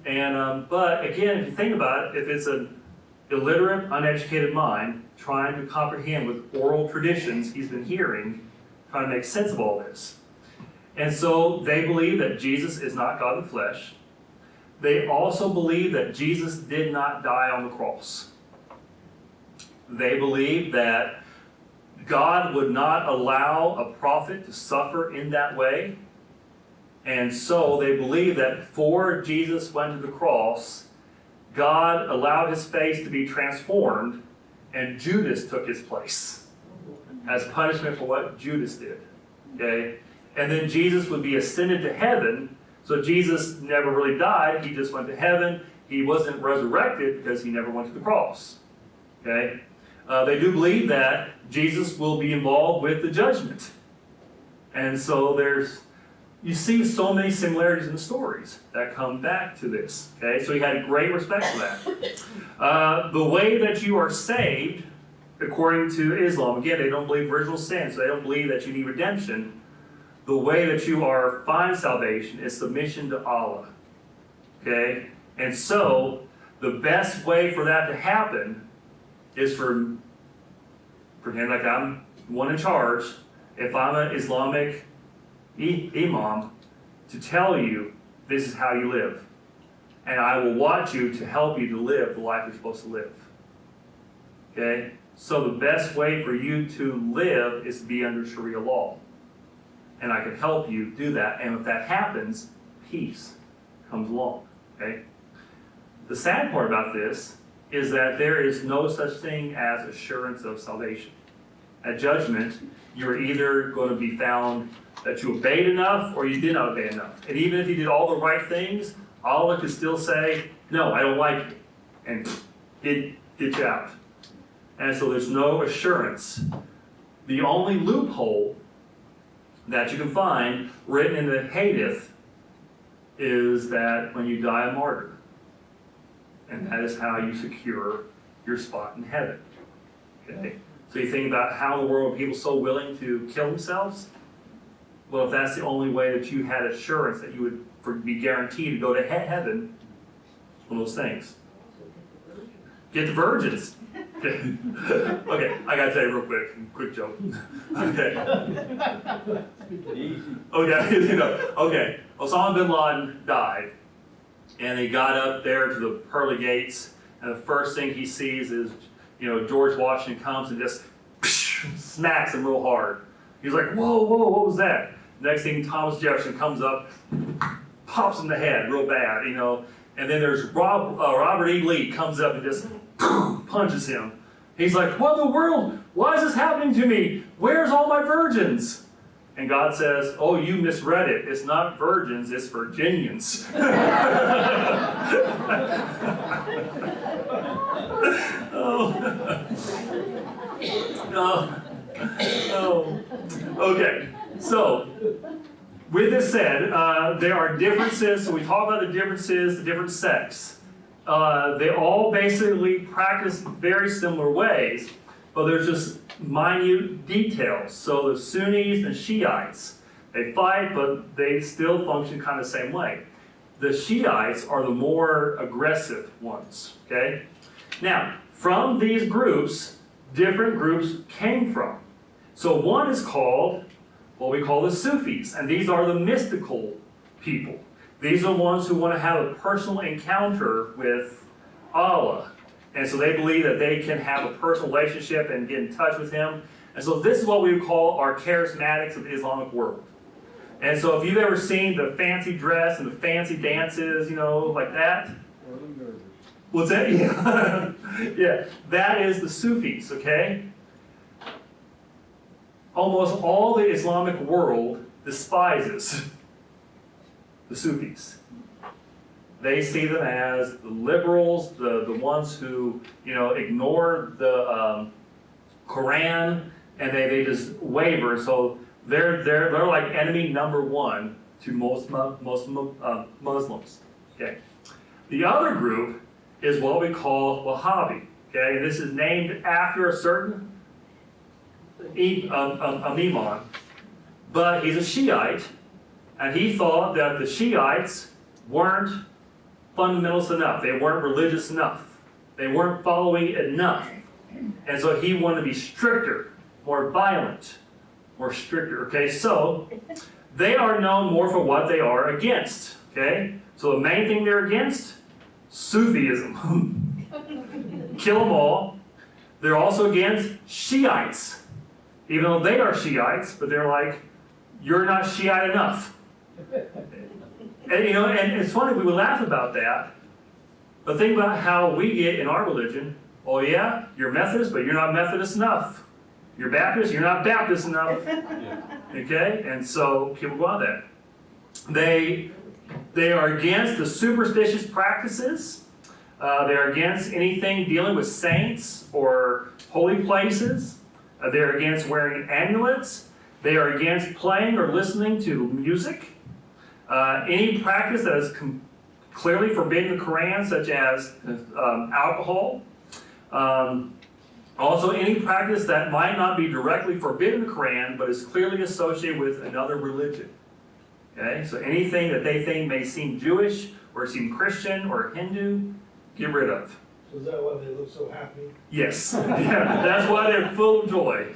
But again, if you think about it, if it's an illiterate, uneducated mind trying to comprehend with oral traditions he's been hearing, trying to make sense of all this. And so they believe that Jesus is not God in the flesh. They also believe that Jesus did not die on the cross. They believe that God would not allow a prophet to suffer in that way. And so they believe that before Jesus went to the cross, God allowed his face to be transformed, and Judas took his place as punishment for what Judas did. Okay? And then Jesus would be ascended to heaven. So Jesus never really died. He just went to heaven. He wasn't resurrected because he never went to the cross. Okay? They do believe that Jesus will be involved with the judgment. And so you see so many similarities in the stories that come back to this. Okay, so he had great respect for that. The way that you are saved, according to Islam, again, they don't believe original sin, so they don't believe that you need redemption. The way that you find salvation is submission to Allah. Okay, and so the best way for that to happen is for pretend like I'm one in charge. If I'm an Islamic imam, to tell you this is how you live, and I will watch you to help you to live the life you're supposed to live. Okay, so the best way for you to live is to be under Sharia law, and I can help you do that. And if that happens, peace comes along. Okay, the sad part about this is that there is no such thing as assurance of salvation. At judgment, you're either going to be found that you obeyed enough or you did not obey enough. And even if you did all the right things, Allah could still say, no, I don't like you, and get you out. And so there's no assurance. The only loophole that you can find written in the Hadith is that when you die a martyr. And that is how you secure your spot in heaven. Okay? So you think about how in the world are people so willing to kill themselves? Well, if that's the only way that you had assurance that you would be guaranteed to go to heaven, one of those things. Get the virgins. Okay, I gotta tell you real quick joke. Okay. Easy. Okay, okay. Osama bin Laden died, and he got up there to the pearly gates, and the first thing he sees is, George Washington comes and just smacks him real hard. He's like, whoa, what was that? Next thing, Thomas Jefferson comes up, pops him in the head real bad, And then there's Robert E. Lee comes up and just punches him. He's like, what in the world? Why is this happening to me? Where's all my virgins? And God says, oh, you misread it. It's not virgins, it's Virginians. Oh. Okay, so with this said, there are differences. So we talk about the differences, the different sects. They all basically practice very similar ways, but there's just minute details. So the Sunnis and Shiites, they fight, but they still function kind of the same way. The Shiites are the more aggressive ones, okay? Now, from these groups, different groups came from. So one is called what we call the Sufis, and these are the mystical people. These are the ones who want to have a personal encounter with Allah. And so they believe that they can have a personal relationship and get in touch with Him. And so this is what we would call our charismatics of the Islamic world. And so if you've ever seen the fancy dress and the fancy dances, like that. What's that? Yeah. Yeah, that is the Sufis, okay? Almost all the Islamic world despises the Sufis. They see them as the liberals, the ones who, ignore the Quran, and they just waver. So they're like enemy number one to most Muslims. Okay. The other group is what we call Wahhabi. Okay, and this is named after a certain imam, but he's a Shiite, and he thought that the Shiites weren't fundamentalist enough. They weren't religious enough. They weren't following enough. And so he wanted to be stricter, more violent, more stricter. Okay, so they are known more for what they are against. Okay, so the main thing they're against, Sufism. Kill them all. They're also against Shiites. Even though they are Shiites, but they're like, you're not Shiite enough. And and it's funny, we would laugh about that, but think about how we get in our religion. Oh yeah, you're Methodist, but you're not Methodist enough. You're Baptist, you're not Baptist enough. Okay? And so people go on that. They are against the superstitious practices. They're against anything dealing with saints or holy places. They're against wearing amulets. They are against playing or listening to music. Any practice that is clearly forbidden in the Quran, such as alcohol. Also, any practice that might not be directly forbidden in the Quran, but is clearly associated with another religion. Okay, so anything that they think may seem Jewish or seem Christian or Hindu, get rid of. So is that why they look so happy? Yes, yeah, that's why they're full of joy.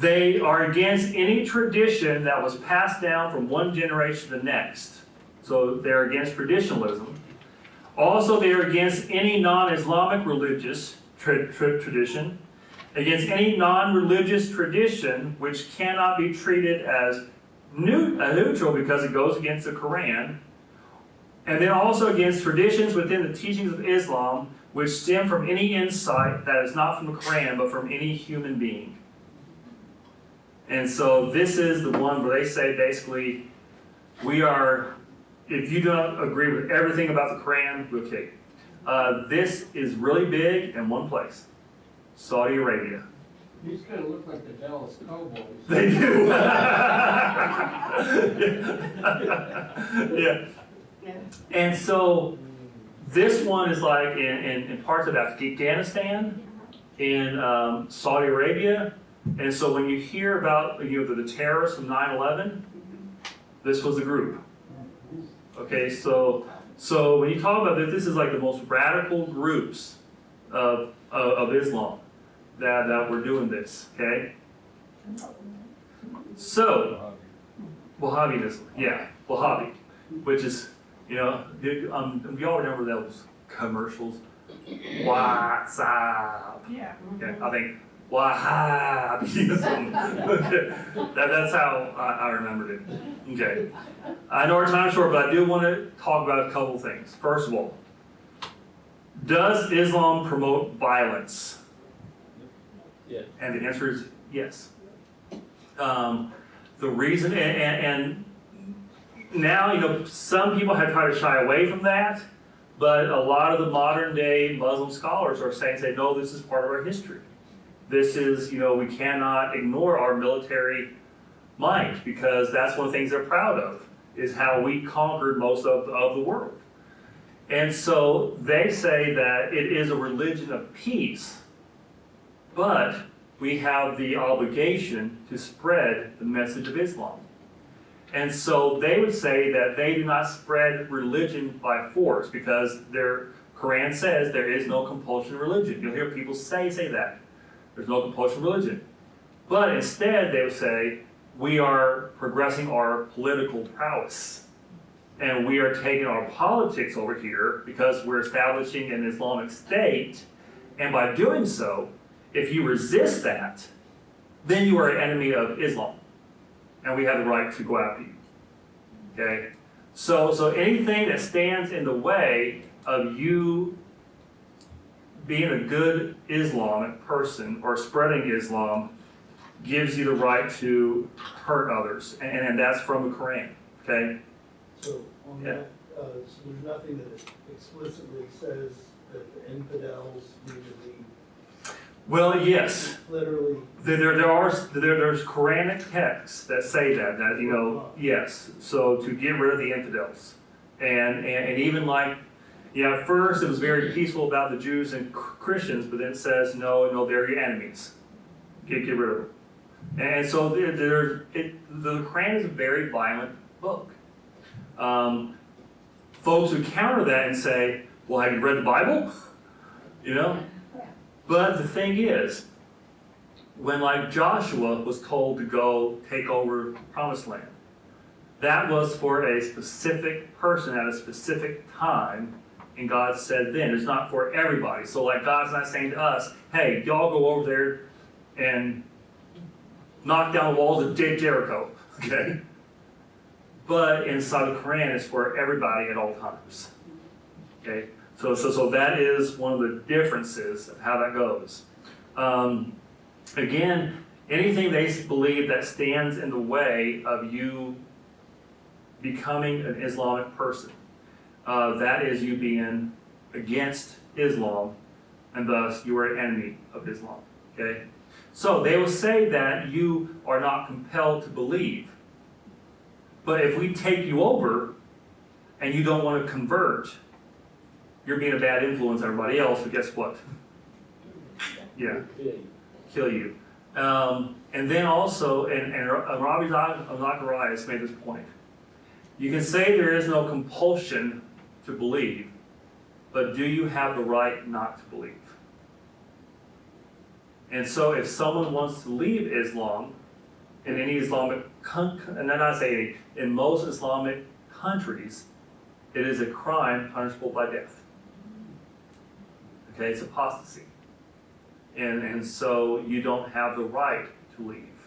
They are against any tradition that was passed down from one generation to the next. So they're against traditionalism. Also, they are against any non-Islamic religious tradition, against any non-religious tradition which cannot be treated as neutral because it goes against the Quran, and then also against traditions within the teachings of Islam which stem from any insight that is not from the Quran but from any human being. And so this is the one where they say basically, if you don't agree with everything about the Quran, we'll kick you. This is really big in one place, Saudi Arabia. These kind of look like the Dallas Cowboys. They do. Yeah. And so this one is like in parts of Afghanistan, in Saudi Arabia. And so when you hear about the terrorists from 9/11, this was the group. Okay, so when you talk about this is like the most radical groups of Islam that we're doing this. Okay, so Wahhabism, yeah, Wahhabi, which is do y'all remember those commercials? What's up? Yeah. Okay, I think Wahhabism. Okay. That's how I remembered it. Okay. I know our time's short, but I do want to talk about a couple things. First of all, does Islam promote violence? Yes. And the answer is yes. The reason, and now, some people have tried to shy away from that, but a lot of the modern day Muslim scholars are saying, no, this is part of our history. This is, we cannot ignore our military might because that's one of the things they're proud of, is how we conquered most of the world. And so they say that it is a religion of peace, but we have the obligation to spread the message of Islam. And so they would say that they do not spread religion by force because their Quran says there is no compulsion of religion. You'll hear people say that. There's no compulsion of religion. But instead they would say, we are progressing our political prowess. And we are taking our politics over here because we're establishing an Islamic state. And by doing so, if you resist that, then you are an enemy of Islam. And we have the right to go after you. Okay? So anything that stands in the way of you being a good Islamic person or spreading Islam gives you the right to hurt others. And that's from the Quran. Okay? So on Yeah. that, so there's nothing that explicitly says that the infidels need to be Well, yes. literally. There's Quranic texts that say that you know, yes. So to get rid of the infidels, and even like, yeah, at first it was very peaceful about the Jews and Christians, but then it says no, they're your enemies. Get rid of them. And so the Quran is a very violent book. Folks who counter that and say, well, have you read the Bible? You know. But the thing is, when like Joshua was told to go take over the Promised Land, that was for a specific person at a specific time, and God said then, it's not for everybody. So like God's not saying to us, hey, y'all go over there and knock down the walls of Jericho, okay? But inside the Quran, it's for everybody at all times, okay? So that is one of the differences of how that goes. Again, anything they believe that stands in the way of you becoming an Islamic person, that is you being against Islam, and thus you are an enemy of Islam. Okay? So they will say that you are not compelled to believe. But if we take you over and you don't want to convert, you're being a bad influence on everybody else, but guess what? Yeah, kill you. And then also, and Ravi Zacharias made this point, you can say there is no compulsion to believe, but do you have the right not to believe? And so if someone wants to leave Islam in any Islamic country, and I'm not saying in most Islamic countries, it is a crime punishable by death. Okay, it's apostasy. And so you don't have the right to leave.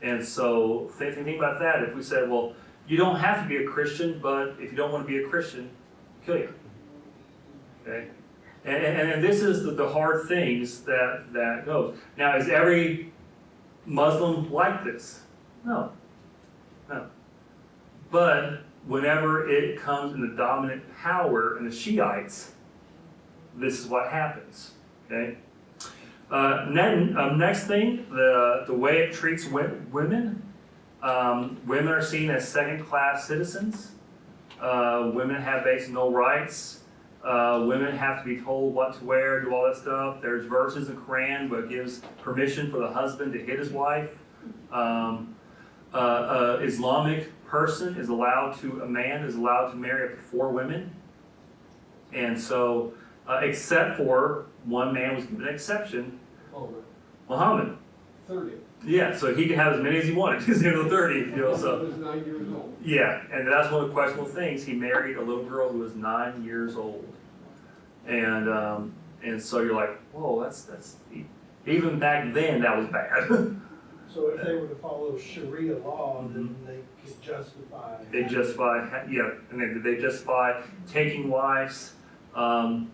And so think about that. If we said, well, you don't have to be a Christian, but if you don't want to be a Christian, kill you. Okay? And this is the hard things that goes. Now, is every Muslim like this? No. But whenever it comes in the dominant power in the Shiites, this is what happens. Okay. Next thing, the way it treats women. Women are seen as second-class citizens. Women have basically no rights. Women have to be told what to wear, do all that stuff. There's verses in the Quran that gives permission for the husband to hit his wife. Islamic person is allowed to, a man is allowed to marry up to 4 women. And so, except for one man was given an exception, Muhammad. 30. Yeah, so he can have as many as he wanted. He's near the 30, you know, He so. was 9 years old. Yeah, and that's one of the questionable things. He married a little girl who was 9 years old. And so you're like, whoa, that's even back then that was bad. So if they were to follow Sharia law, then they could justify. They justify, yeah, and they justify taking wives. And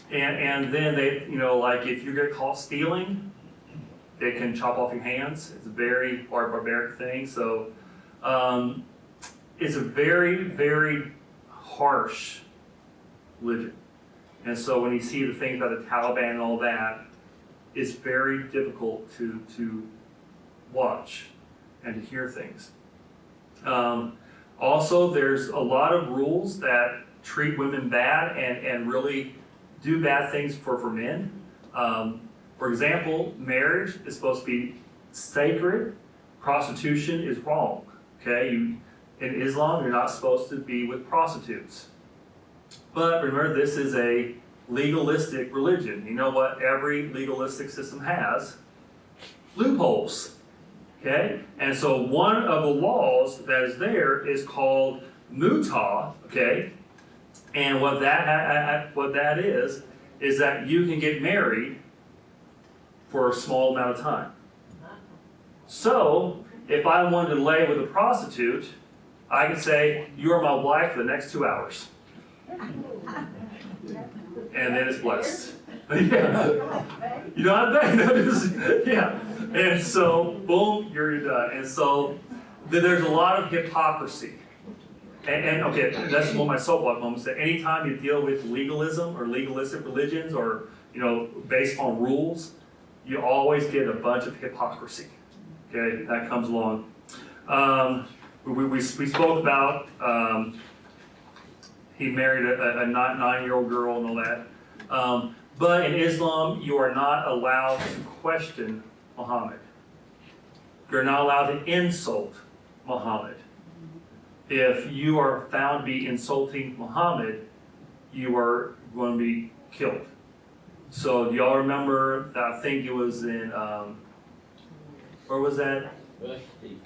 then they, you know, like if you get caught stealing, they can chop off your hands. It's a very barbaric thing. So it's a very, very harsh religion. And so when you see the things about the Taliban and all that, it's very difficult to watch and to hear things. Also, there's a lot of rules that treat women bad and really do bad things for men. For example, marriage is supposed to be sacred. Prostitution is wrong. Okay, in Islam, you're not supposed to be with prostitutes. But remember, this is a legalistic religion. You know what every legalistic system has? Loopholes. Okay? And so one of the laws that is there is called mutah, okay? And what that is that you can get married for a small amount of time. So, if I wanted to lay with a prostitute, I could say, you are my wife for the next 2 hours. And then it's blessed. Yeah. You know what I'm saying? Yeah. And so, boom, you're done. And so, there's a lot of hypocrisy. And okay, that's one of my soapbox moments, that anytime you deal with legalism or legalistic religions or, based on rules, you always get a bunch of hypocrisy. Okay, that comes along. We spoke about, he married a 9-year-old girl and all that. But in Islam, you are not allowed to question Muhammad. You're not allowed to insult Muhammad. If you are found to be insulting Muhammad, you are going to be killed. So do y'all remember that? I think it was in, where was that? Rusty.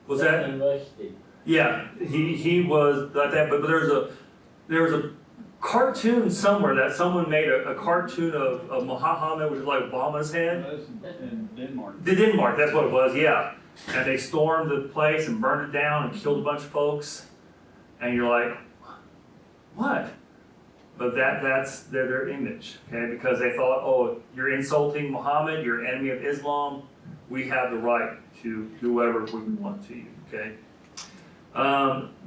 Was that? Rusty. Yeah, he was like that, but there was a cartoon somewhere that someone made a cartoon of Muhammad, which is like Obama's hand. That's in Denmark. Denmark, that's what it was, yeah. And they stormed the place and burned it down and killed a bunch of folks. And you're like, what? But that's their image, okay? Because they thought, oh, you're insulting Muhammad, you're an enemy of Islam, we have the right to do whatever we want to you, okay?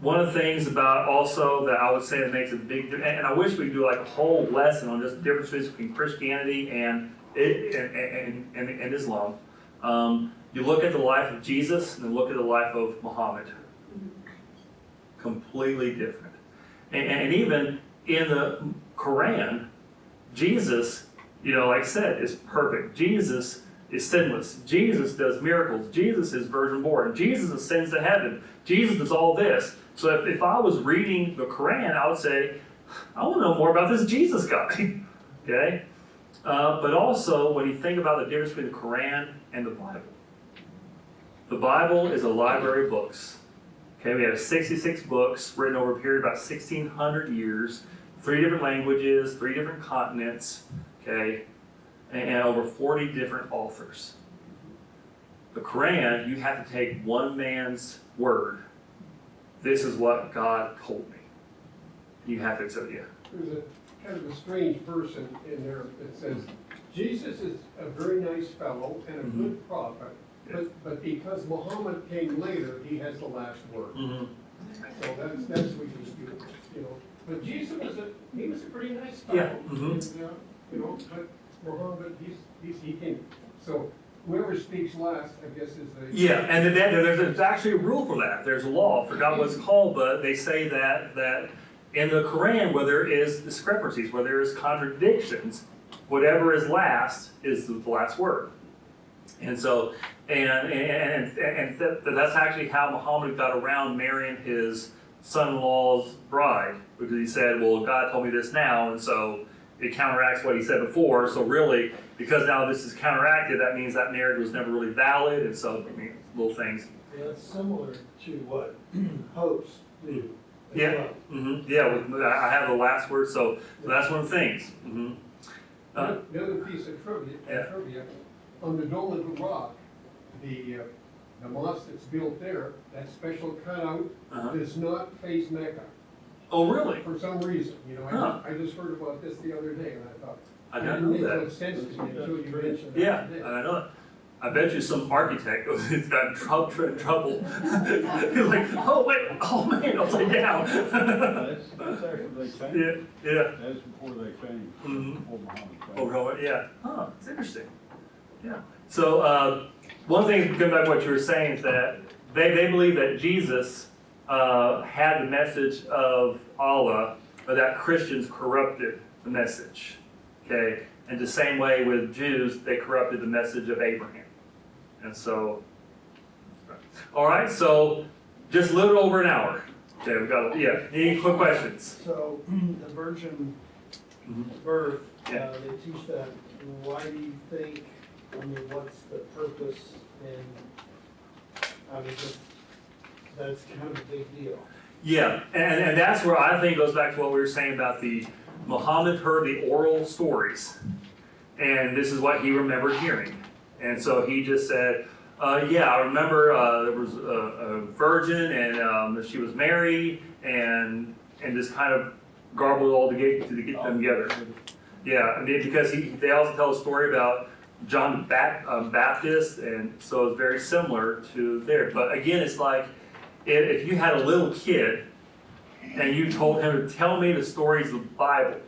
One of the things about also that I would say that makes a big difference, and I wish we could do like a whole lesson on just the differences between Christianity and Islam. You look at the life of Jesus and then look at the life of Muhammad. Completely different. And even in the Quran, Jesus, like I said, is perfect. Jesus is sinless. Jesus does miracles. Jesus is virgin born. Jesus ascends to heaven. Jesus does all this. So if I was reading the Quran, I would say, I want to know more about this Jesus guy. Okay? But also, when you think about the difference between the Quran and the Bible is a library of books. Okay, we have 66 books written over a period of about 1,600 years, 3 different languages, 3 different continents, okay, and over 40 different authors. The Quran, you have to take one man's word. This is what God told me. You have to accept it. There's a kind of a strange verse in there that says, Jesus is a very nice fellow and a good prophet, but because Muhammad came later, he has the last word. Mm-hmm. So that's what he's doing, But Jesus was a pretty nice fellow. Yeah. Mm-hmm. But Muhammad, he came. So whoever speaks last, I guess, is the... Yeah, and then there's actually a rule for that. There's a law. I forgot what it's called, but they say that in the Quran, where there is discrepancies, where there is contradictions, whatever is last is the last word. And so, and that's actually how Muhammad got around marrying his son-in-law's bride, because he said, well, God told me this now, and so it counteracts what he said before. So really, because now this is counteracted, that means that marriage was never really valid, and so, little things. Yeah, it's similar to what popes do. as Yeah. well. Mm-hmm. Yeah, I have the last word, so that's one of the things. Mm-hmm. The other piece of trivia, on the Dome of the Rock, the mosque that's built there, that special cutout does not face Mecca Oh, really? for some reason. Huh. I just heard about this the other day, and I thought, I it didn't didn't make know no that. sense to me until you mentioned that Yeah, today. I know it. I bet you some architect has got in trouble. He's like, oh wait, oh man, upside down. That's after they changed. Yeah. That's before they changed. Mhm. Before Muhammad changed. Oh, yeah. Huh, it's interesting. Yeah. So, one thing, going back to what you were saying, is that they believe that Jesus had the message of Allah, but that Christians corrupted the message. Okay, and the same way with Jews, they corrupted the message of Abraham. And so, all right, so just a little over an hour. Okay, we've got, yeah, any quick questions? So, the virgin Mhm. birth, Yeah. they teach that. Why do you think, I mean, what's the purpose in, I mean, that's kind of a big deal. Yeah, and that's where I think it goes back to what we were saying about the Muhammad heard the oral stories, and this is what he remembered hearing. And so he just said, yeah, I remember there was a virgin, and she was married, and just kind of garbled it all to get them together. Yeah, and because they also tell a story about John the Baptist, and so it's very similar to there. But again, it's like if you had a little kid and you told him to tell me the stories of the Bible,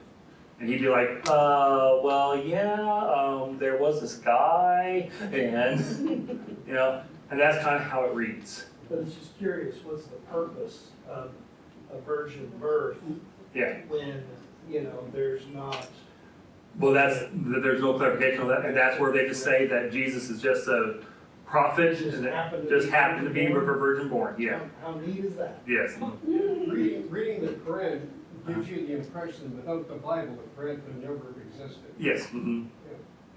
and he'd be like, well, yeah, there was this guy, and you know, and that's kind of how it reads. But it's just curious, what's the purpose of a virgin birth Yeah. when, you know, there's not, Well, there's no clarification on that, and that's where they just say that Jesus is just a prophet, Just and happened that to just be happened to be with a virgin virgin born. Yeah. how neat is that? Yes. Reading the Quran gives you the impression without the Bible, the Quran could never have existed. Yes. Mm-hmm.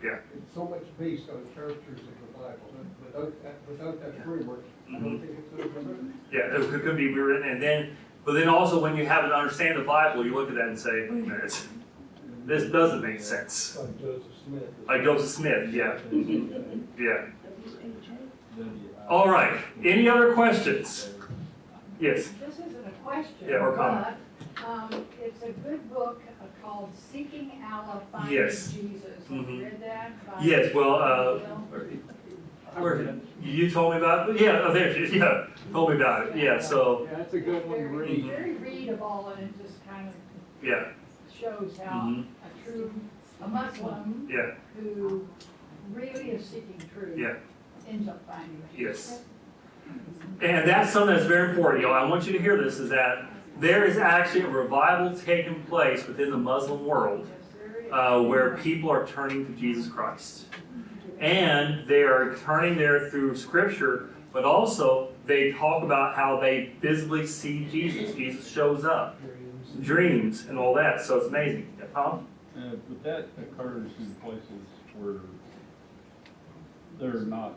It's so much based on characters of the Bible. Without that framework, I don't think it could have been written. Yeah, it could be rewritten, and then, but then also when you have to understand the Bible, you look at that and say, wait a minute, this doesn't make sense. Like Joseph Smith. Like Joseph Smith, yeah. Yeah. All All right. Any other questions? Yes. This isn't a question, Yeah, or comment. but, it's a good book called Seeking Allah, Finding Yes. Jesus. Have Mhm. you read that? by Yes. Well, Bill? where you told me about it? Yeah. Oh, there. Yeah. Told me about it. Yeah. So. Yeah, that's a good one to Very, read. very readable, and it just kind of Yeah. shows how Mhm. a Muslim Yeah. who really is seeking truth Yeah. ends up finding Jesus. Yes. And that's something that's very important, y'all. I want you to hear this, is that there is actually a revival taking place within the Muslim world Yes, there is. where people are turning to Jesus Christ. And they are turning there through Scripture, but also they talk about how they visibly see Jesus. Jesus shows up, dreams, and all that. So it's amazing. Yeah, Tom? But that occurs in places where they're not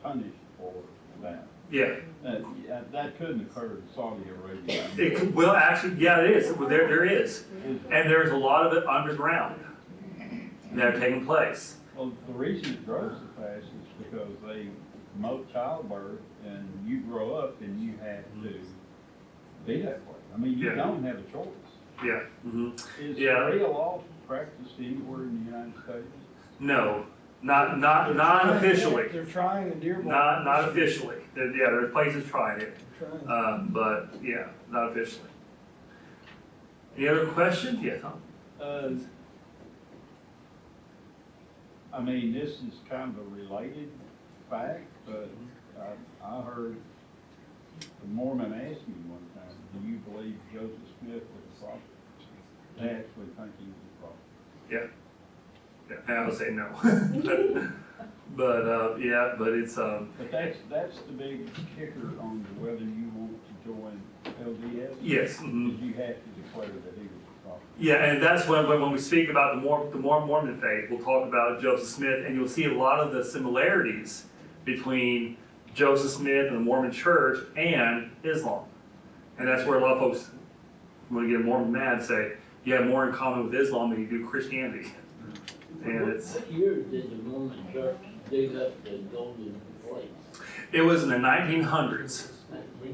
punished for that. Yeah. That couldn't occur in Saudi Arabia. It could, well, actually, yeah, it is. Well, there is. And there's a lot of it underground that are taking place. Well, the reason it grows so fast is because they promote childbirth, and you grow up and you have to be that way. I mean, you Yeah. don't have a choice. Yeah. Mm-hmm. Is Yeah. Sharia law practiced anywhere in the United States? No, not officially. They're trying in Dearborn. Not officially. Yeah, there's places trying it, Trying. but yeah, not officially. Any other questions? Yeah, Tom? I mean, this is kind of a related fact, but I heard the Mormon ask me one time, do you believe Joseph Smith was a prophet? They actually think he was a prophet. Yeah, and I would say no. But yeah, but it's But that's the big kicker on whether you want to join LDS. yes. Mhm. Is you have to declare that he was a prophet. Yeah, and that's when we speak about the Mormon faith, we'll talk about Joseph Smith, and you'll see a lot of the similarities between Joseph Smith and the Mormon Church and Islam. And that's where a lot of folks, when you get Mormon mad, say you have more in common with Islam than you do Christianity. And it's What year did the Mormon Church dig up the golden plates? it was in the 1900s.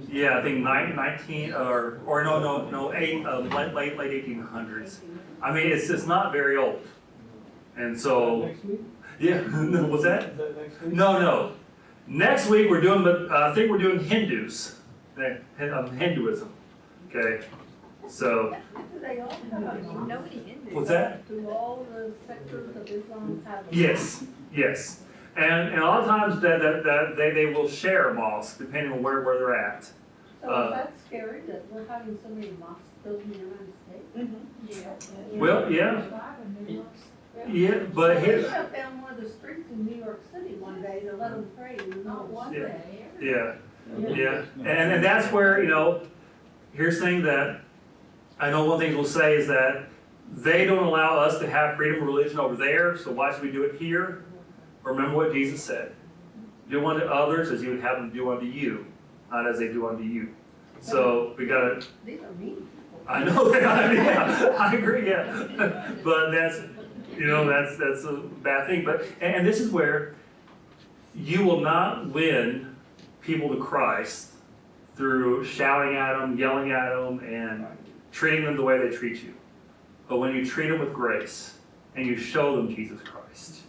Yeah, I think 19 or no, late 1800s. I mean, it's just not very old. And so Next week? yeah, what's that? Is that next week? No. Next week we're doing, I think we're doing Hindus, Hinduism. Okay, so Do they all have, nobody in there? what's that? Do all the sectors of Islam have? Yes, and a lot of times that they will share a mosque depending on where they're at. So is that scary that we're having so many mosques built in the United States? Well, yeah. In New York Yeah, but They here, shut down one of the streets in New York City one day to let them pray in the middle of one Yeah. day. yeah, yeah, and that's where, you know, here's the thing that, I know one thing we'll say is that they don't allow us to have freedom of religion over there, so why should we do it here? Remember what Jesus said. Do unto others as you would have them do unto you, not as they do unto you. So we gotta, These are mean people. I know that, yeah, I agree, yeah. But that's, you know, that's a bad thing, but, and this is where you will not win people to Christ through shouting at them, yelling at them, and treating them the way they treat you. But when you treat them with grace and you show them Jesus Christ,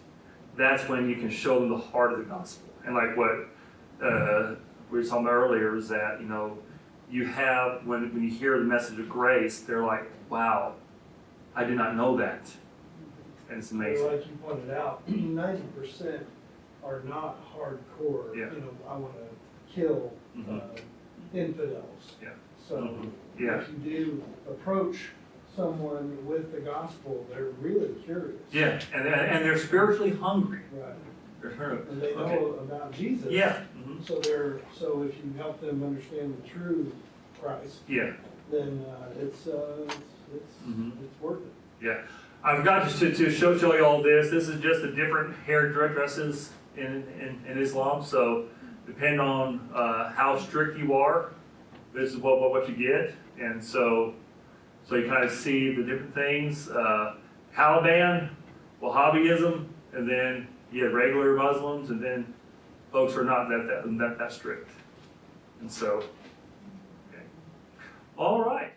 that's when you can show them the heart of the gospel. And like what we were talking about earlier is that, you know, you have, when you hear the message of grace, they're like, wow, I did not know that. And it's amazing. Like you pointed out, 90% are not hardcore, Yeah. you know, I wanna kill Mhm. infidels. Yeah. So, Mhm. Yeah. if you do approach someone with the gospel, they're really curious. Yeah, and they're spiritually hungry. Right, They're- and they know Okay. about Jesus. Yeah, mhm. So if you help them understand the true Christ, Yeah, then, it's Mhm. worth it. I've got to show you all this. This is just the different hair dresses in Islam. So depending on how strict you are, this is what you get. And so you kind of see the different things. Taliban, Wahhabism, and then you have regular Muslims, and then folks who are not that strict. And so, okay. All right.